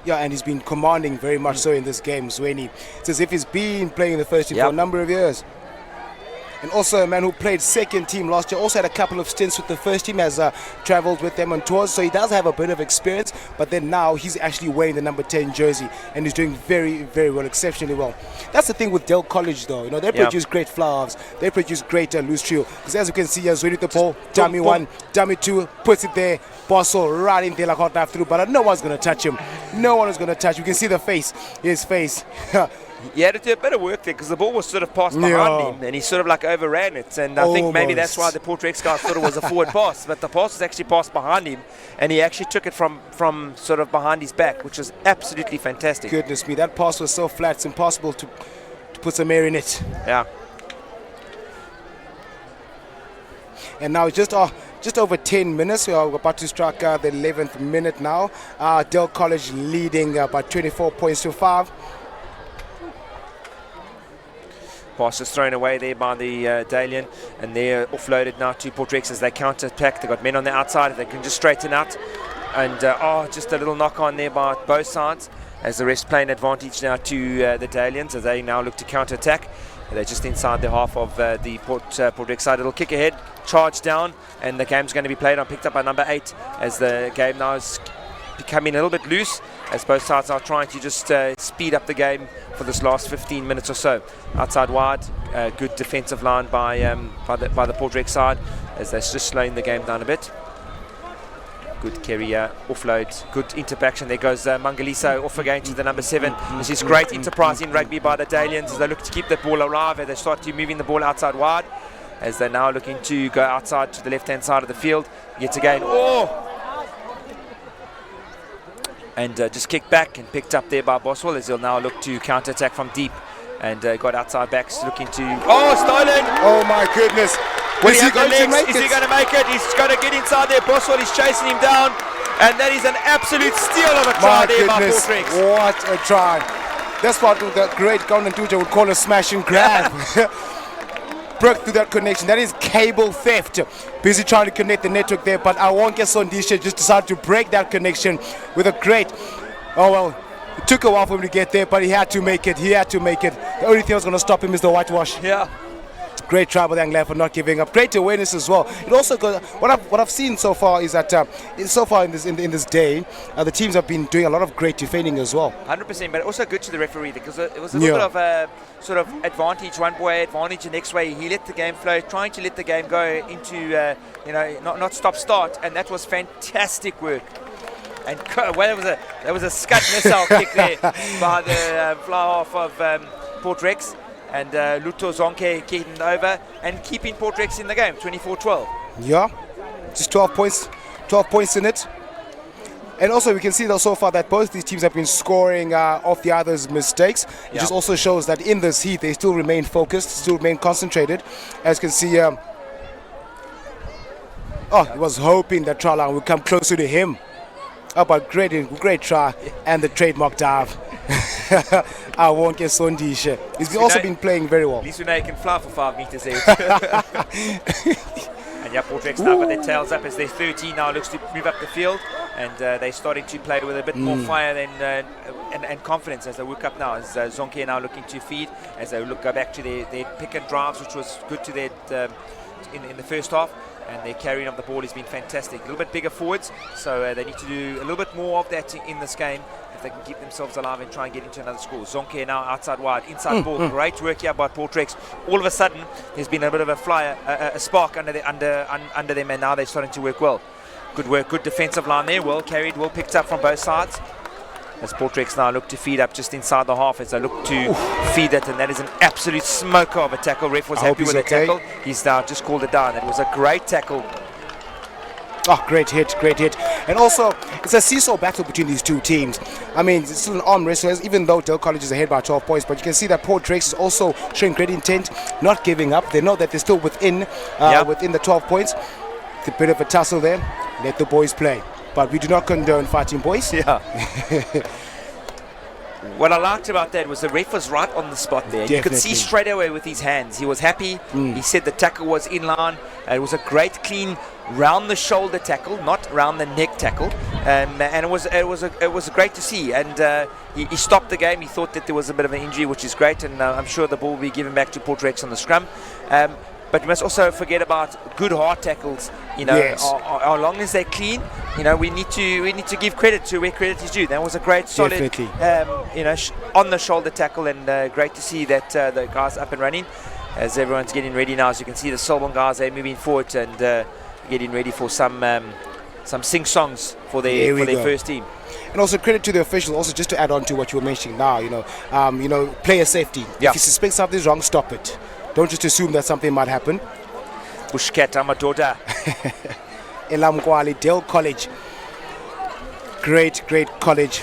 Yeah, and he's been commanding very much so in this game, Zweni. It's as if he's been playing in the first team for a number of years. And also a man who played second team last year, also had a couple of stints with the first team, has travelled with them on tours, so he does have a bit of experience, but then now he's actually wearing the number 10 jersey and he's doing very, very well, exceptionally well. That's the thing with Dell College though, they produce great flower-halves, they produce great loose trio, because as you can see, Zweni with the ball, dummy 1, dummy 2, puts it there, Boswell right in there like hot knife through, but no one's going to touch him. No one is going to touch him. You can see the face, his face. He had to do a bit of work there because the ball was sort of passed behind him and he sort of like overran it, and I think maybe that's why the Port Rex guy thought it was a forward pass, but the pass was actually passed behind him and he actually took it from sort of behind his back, which was absolutely fantastic. Goodness me, that pass was so flat, it's impossible to put some air in it. Yeah. And now just over 10 minutes, we are about to strike the 11th minute now. Dell College leading by 24 points to 5. Pass is thrown away there by the Dalian, and they're offloaded now to Port Rex as they counter-attack. They've got men on the outside, they can just straighten out. And just a little knock-on there by both sides as the refs playing advantage now to the Dalians as they now look to counter-attack. They're just inside the half of the Port Rex side. It'll kick ahead, charge down, and the game's going to be played on, picked up by number 8 as the game now is becoming a little bit loose as both sides are trying to just speed up the game for this last 15 minutes or so. Outside wide, good defensive line by the Port Rex side as they're just slowing the game down a bit. Good carrier, offload, good interaction. There goes Mangalisa off again to the number 7. This is great enterprise in rugby by the Dalians as they look to keep the ball alive as they start to moving the ball outside wide as they're now looking to go outside to the left-hand side of the field. Yet again, and just kicked back and picked up there by Boswell as he'll now look to counter-attack from deep and got outside backs looking to... Oh, stolen! Oh my goodness! Is he going to make it? He's going to get inside there. Boswell is chasing him down, and that is an absolute steal of a try there by Port Rex. What a try! That's what the great Golden Tuja would call a smash and grab. Broke through that connection. That is cable theft. Busy trying to connect the network there, but Awonke Sondisha just decided to break that connection with a great... Oh well, it took a while for him to get there, but he had to make it. The only thing that was going to stop him is the whitewash. Yeah. Great try by the young lad for not giving up. Great awareness as well. It also got, what I've seen so far is that so far in this day, the teams have been doing a lot of great defending as well. 100%, but also good to the referee because it was a little bit of sort of advantage one way, advantage the next way. He let the game flow, trying to let the game go into not stop-start, and that was fantastic work. And well, there was a Scud missile kick there by the fly half of Port Rex. And Luto Zonke getting over and keeping Port Rex in the game, 24-12. Yeah, just 12 points in it. And also we can see that so far that both these teams have been scoring off the other's mistakes. It just also shows that in this heat they still remain focused, still remain concentrated. As you can see, he was hoping that try line would come closer to him. Oh, but great try and the trademark dive. I won't get Sondisha. He's also been playing very well. Lisune can fly for 5 meters there. And yeah, Port Rex now got their tails up as their 13 now looks to move up the field, and they're starting to play with a bit more fire than and confidence as they work up now. As Zonke now looking to feed as they go back to their pick and drives, which was good to their in the first half. and their carrying of the ball has been fantastic. A little bit bigger forwards, so they need to do a little bit more of that in this game if they can keep themselves alive and try and get into another score. Zonke now outside wide, inside ball, great work here by Portrex. All of a sudden, there's been a bit of a flyer, a spark under them, and now they're starting to work well. Good work, good defensive line there, well carried, well picked up from both sides. As Portrex now look to feed up just inside the half as they look to feed it, and that is an absolute smoker of a tackle. Ref was happy with the tackle. He's now just called it down. It was a great tackle. Oh, great hit, great hit. And also, it's a seesaw battle between these two teams. I mean, it's still an arm wrestle, even though Dale College is ahead by 12 points, but you can see that Portrex is also showing great intent, not giving up. They know that they're still within the 12 points. It's a bit of a tussle there. Let the boys play. But we do not condone fighting, boys. Yeah. What I liked about that was the ref was right on the spot there. Definitely. You could see straight away with his hands. He was happy. He said the tackle was in line. It was a great, clean, round the shoulder tackle, not round the neck tackle. And it was great to see. And he stopped the game. He thought that there was a bit of an injury, which is great. And I'm sure the ball will be given back to Portrex on the scrum. But we must also forget about good hard tackles. You know, yes. As long as they're clean, you know, we need to give credit to where credit is due. That was a great, solid, on the shoulder tackle, and great to see that the guys up and running. As everyone's getting ready now, as you can see, the Selborne guys are moving forward and getting ready for some sing songs for their first team. And also credit to the officials. Also, just to add on to what you were mentioning now, player safety. Yeah. If you suspect something's wrong, stop it. Don't just assume that something might happen. Bushkat Amadoda. Elamkwali, Dale College. Great college.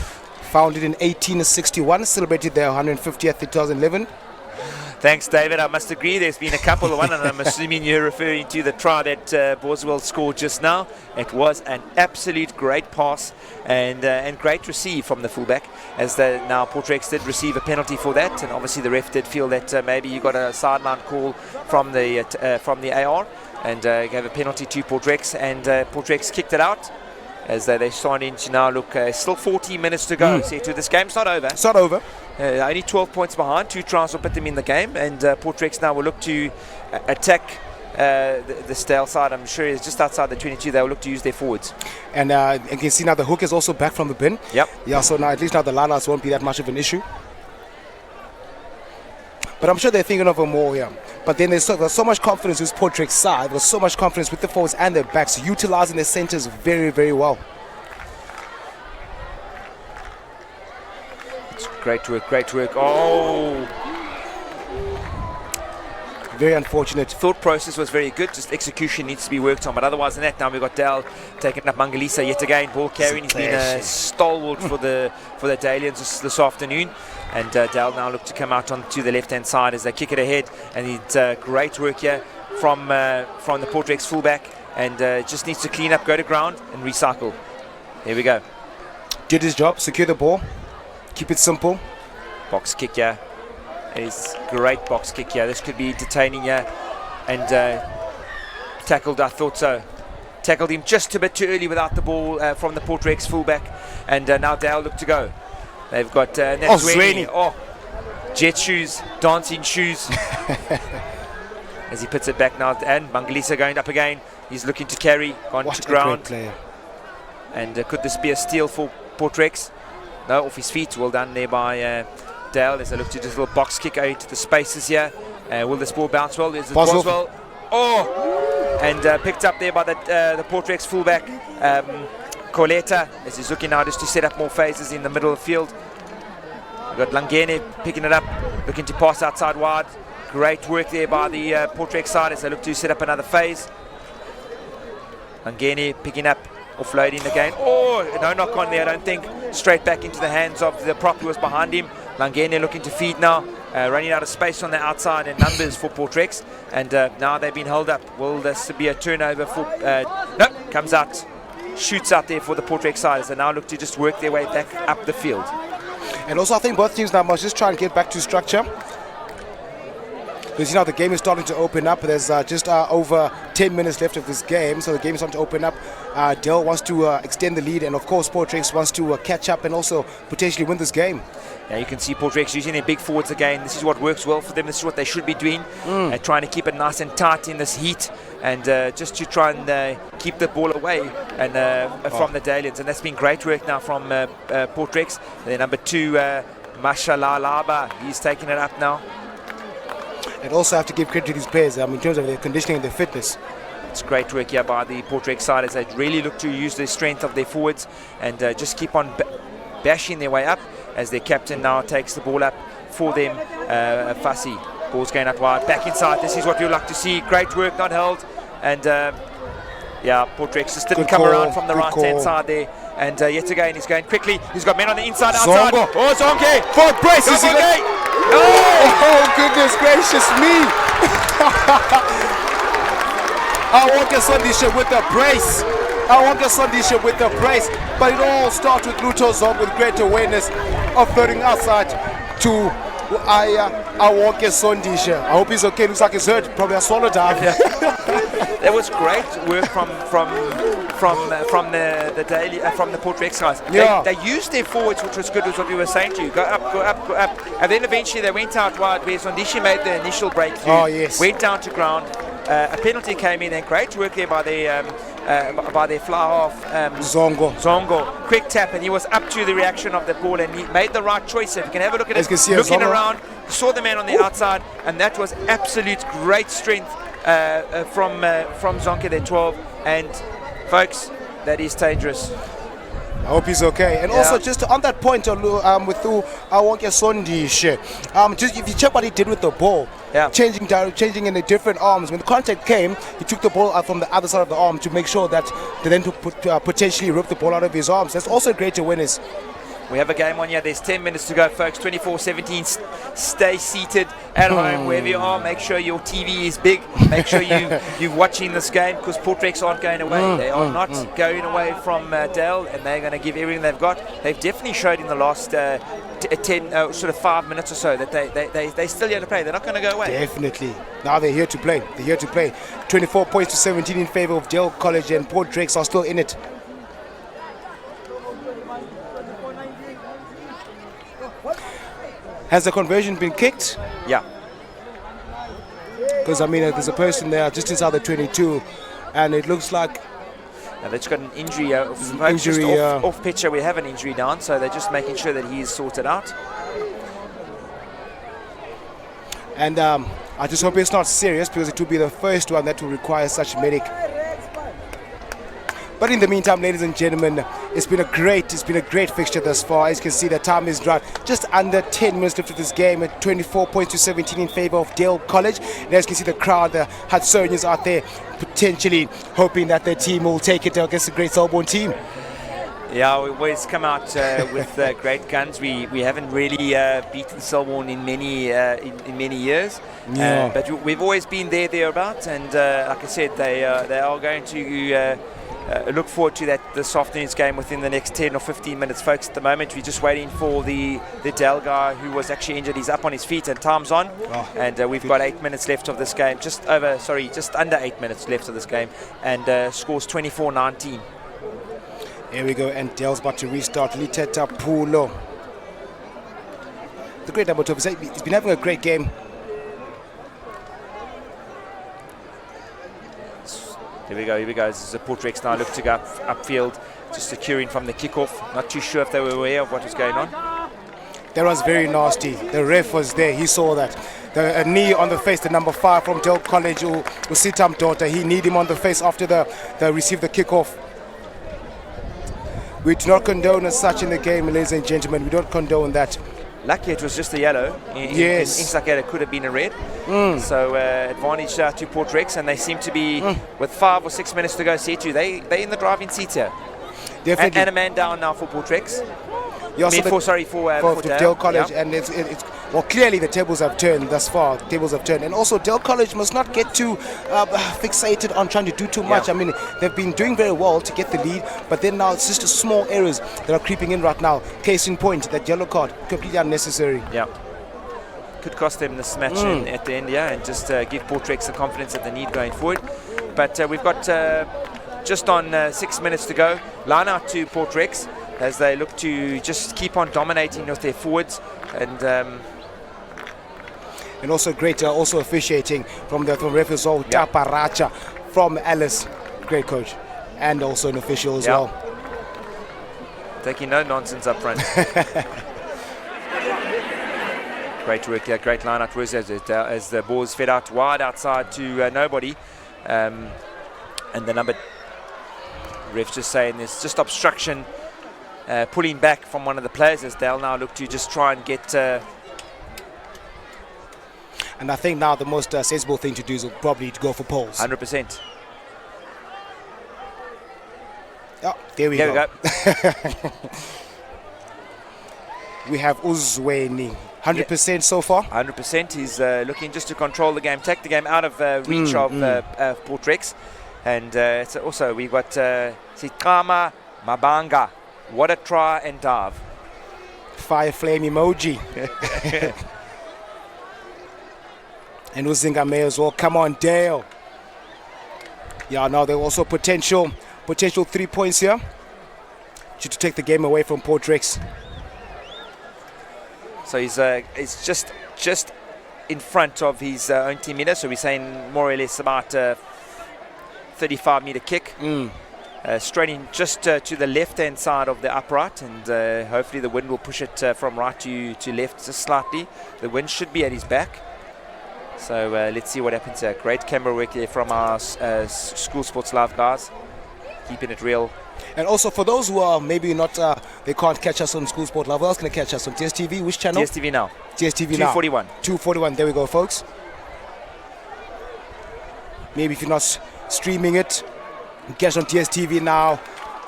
Founded in 1861, celebrated their 150th in 2011. Thanks, David. I must agree there's been a couple of one, and I'm assuming you're referring to the try that Boswell scored just now. It was an absolute great pass and great receive from the fullback, as now Portrex did receive a penalty for that, and obviously the ref did feel that maybe you got a sideline call from the AR and gave a penalty to Portrex, and Portrex kicked it out. As they're starting to now look, still 40 minutes to go. See, to this game's not over. It's not over. Only 12 points behind. 2 tries will put them in the game, and Portrex now will look to attack the Stale side. I'm sure it's just outside the 22. They will look to use their forwards. And you can see now the hook is also back from the bin. Yep. Yeah, so now at least now the Lalas won't be that much of an issue. But I'm sure they're thinking of a more here. But then there's so much confidence with Portrex's side. There's so much confidence with the forwards and their backs, utilizing their centers very, very well. It's great work, great work. Oh! Very unfortunate. Thought process was very good, just execution needs to be worked on. But otherwise than that, now we've got Dal taking up Mangalisa yet again, ball carrying. He's been a stalwart for the Dalians this afternoon. And Dal now look to come out onto the left-hand side as they kick it ahead. And it's great work here from the Portrex fullback. And just needs to clean up, go to ground, and recycle. There we go. Did his job, secure the ball, keep it simple. Box kick here. It is great box kick here. This could be entertaining here. And tackled, I thought so. Tackled him just a bit too early without the ball from the Portrex fullback. And now Dale look to go. They've got Zweni. Oh, jet shoes, dancing shoes. As he puts it back now, and Mangalisa going up again. He's looking to carry, gone to ground. Player. And could this be a steal for Portrex? No, off his feet. Well done there by Dale as they look to just a little box kick out into the spaces here. Will this ball bounce well? Is it Boswell? Oh! And picked up there by the Portrex fullback. Coleta, as he's looking now just to set up more phases in the middle of the field. We've got Langene picking it up, looking to pass outside wide. Great work there by the Portrex side as they look to set up another phase. Langene picking up, offloading again. Oh, no knock on there, I don't think. Straight back into the hands of the prop who was behind him. Langene looking to feed now, running out of space on the outside and numbers for Portrex. And now they've been held up. Will this be a turnover for... no, comes out. Shoots out there for the Portrex side as they now look to just work their way back up the field. And also I think both teams now must just try and get back to structure. Because the game is starting to open up. There's just over 10 minutes left of this game, so the game is starting to open up. Dell wants to extend the lead, and of course Portrex wants to catch up and also potentially win this game. Yeah, you can see Portrex using their big forwards again. This is what works well for them. This is what they should be doing, trying to keep it nice and tight in this heat, and just to try and keep the ball away and from the Dalians. And that's been great work now from Portrex. Their number 2, Mashalalaba, he's taking it up now. And also have to give credit to these players in terms of their conditioning and their fitness. It's great work here by the Portrex side as they really look to use the strength of their forwards and just keep on bashing their way up as their captain now takes the ball up for them. Fussy, ball's going out wide, back inside. This is what we like to see. Great work, not held. And yeah, Portrex just didn't come around from the right-hand side there. And yet again, he's going quickly. He's got men on the inside, outside. Zongo. Oh, Zonke! For braces. Oh, goodness gracious me. I won't get Sondisha with the brace. With the brace. But it all starts with Luto Zong with great awareness of throwing outside to I won't get Sondisha. I hope he's okay. Looks like he's hurt. Probably a swallow dive. That was great work from the daily from the Portrex guys. Yeah. They used their forwards, which was good, was what we were saying to you. Go up, go up, go up, and then eventually they went out wide where Zondishi made the initial breakthrough. Oh, yes. Went down to ground. A penalty came in, and great work there by their fly half Zongo. Quick tap, and he was up to the reaction of the ball, and he made the right choice. If you can have a look at it, looking around, saw the man on the outside, and that was absolute great strength from Zonke there, 12. And folks, that is dangerous. I hope he's okay. And also, just on that point, with Awonke Sondishe, just if you check what he did with the ball, changing in the different arms. When the contact came, he took the ball out from the other side of the arm to make sure that they then potentially rip the ball out of his arms. That's also great awareness. We have a game on here. There's 10 minutes to go, folks. 24-17. Stay seated at home, wherever you are. Make sure your TV is big. Make sure you're watching this game, because Portrex aren't going away. They are not going away from Dale, and they're going to give everything they've got. They've definitely showed in the last 5 minutes or so that they're still here to play. They're not going to go away. Definitely. Now they're here to play. 24 points to 17 in favor of Dale College, and Portrex are still in it. Has the conversion been kicked? Yeah. Because, there's a person there just inside the 22, and it looks like... Now they've just got an injury. Off pitcher, we have an injury down, so they're just making sure that he's sorted out. And I just hope it's not serious, because it will be the first one that will require such medic. But in the meantime, ladies and gentlemen, it's been a great fixture thus far. As you can see, the time is right. Just under 10 minutes left of this game, at 24 points to 17 in favor of Dale College. And as you can see, the crowd, the Hudsonians out there, potentially hoping that their team will take it against a great Selborne team. Yeah, we always come out with great guns. We haven't really beaten Selborne in many years, but we've always been thereabouts. And like I said, they are going to. Look forward to that this afternoon's game within the next 10 or 15 minutes, folks. At the moment, we're just waiting for the Dell guy who was actually injured. He's up on his feet and time's on, and we've got 8 minutes left of this game. Just under 8 minutes left of this game, and scores 24-19. Here we go, and Dell's about to restart. Liteta Pulo, the great number 12. He's been having a great game. Here we go. This is a Portrex now look to go upfield, just securing from the kickoff. Not too sure if they were aware of what was going on. That was very nasty. The ref was there. He saw that. A knee on the face, the number 5 from Dale College, Usitam Daughter. He kneed him on the face after they received the kickoff. We do not condone as such in the game, ladies and gentlemen. We don't condone that. Lucky it was just a yellow. Yes. In Sakeda could have been a red. So advantage to Portrex, and they seem to be, with 5 or 6 minutes to go, they're in the driving seat here. Definitely. And a man down now for Portrex. For Dale College, and it's clearly the tables have turned thus far. And also Dale College must not get too fixated on trying to do too much. They've been doing very well to get the lead, but then now it's just the small errors that are creeping in right now. Case in point, that yellow card, completely unnecessary. Yeah. could cost them this match at the end, and just give Portrex the confidence that they need going forward. But we've got just on 6 minutes to go. Line out to Portrex as they look to just keep on dominating with their forwards. And also great also officiating from referee as well, Taparacha from Alice. Great coach. And also an official as well. Taking no nonsense up front. Great work here, great line out as the ball is fed out wide outside to nobody. And the number ref just saying there's just obstruction, pulling back from one of the players as they'll now look to just try and get. And I think now the most sensible thing to do is probably to go for poles. 100%. Oh, there we go. We have Uzweni. 100% so far? 100%. He's looking just to control the game, take the game out of reach of Portrex. And also we've got Sikama Mabanga. What a try and dive. Fire flame emoji. And Uzinga May as well. Come on, Dale. Yeah, now there's also potential 3 points here to take the game away from Portrex. So he's just in front of his own 10 meter. So we're saying more or less about 35-meter kick. Straight in just to the left-hand side of the upright, and hopefully the wind will push it from right to left just slightly. The wind should be at his back. So let's see what happens here. Great camera work there from our School Sports Live guys, keeping it real. And also for those who are maybe not, they can't catch us on School Sport Live, who else can catch us on DSTV? Which channel? DSTV Now. DSTV Now. 241. 241, there we go, folks. Maybe if you're not streaming it, catch on DSTV Now.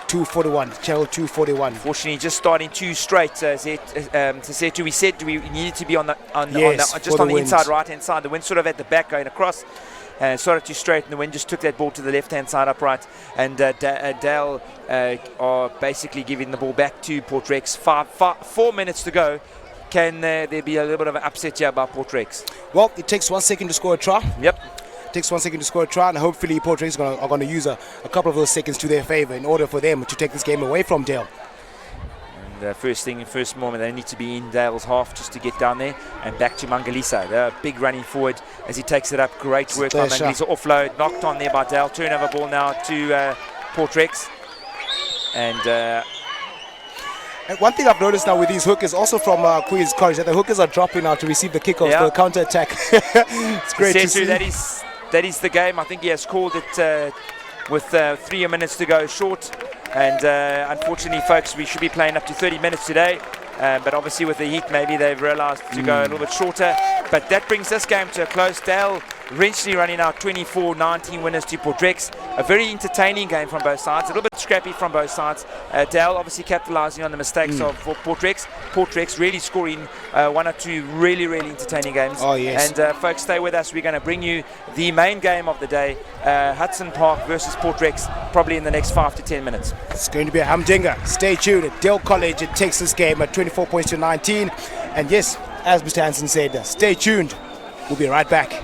241, channel 241. Fortunately, just starting too straight. Setu, we said we needed to be on the inside right-hand side. The wind sort of at the back going across, and started too straight, and the wind just took that ball to the left-hand side upright. And Dale are basically giving the ball back to Portrex. 4 minutes to go. Can there be a little bit of an upset here by Portrex? Well, it takes 1 second to score a try. Yep. Takes 1 second to score a try, and hopefully Portrex are going to use a couple of those seconds to their favor in order for them to take this game away from Dale. And first moment, they need to be in Dale's half just to get down there and back to Mangalisa. They're big running forward as he takes it up. Great work by Mangalisa. Offload, knocked on there by Dale. Turnover ball now to Portrex. And one thing I've noticed now with these hookers, also from Queen's College, that the hookers are dropping now to receive the kickoff for the counter-attack. It's great to see. That is the game. I think he has called it with 3 minutes to go short. And unfortunately, folks, we should be playing up to 30 minutes today. But obviously with the heat, maybe they've realized to go a little bit shorter. But that brings this game to a close. Dale eventually running out 24-19 winners to Portrex. A very entertaining game from both sides. A little bit scrappy from both sides. Dale obviously capitalizing on the mistakes of Portrex. Portrex really scoring 1 or 2 really entertaining games. Oh, yes. And folks, stay with us. We're going to bring you the main game of the day. Hudson Park versus Portrex, probably in the next 5 to 10 minutes. It's going to be a humdinger. Stay tuned. At Dale College, it takes this game at 24 points to 19. And yes, as Mr. Hansen said, stay tuned. We'll be right back.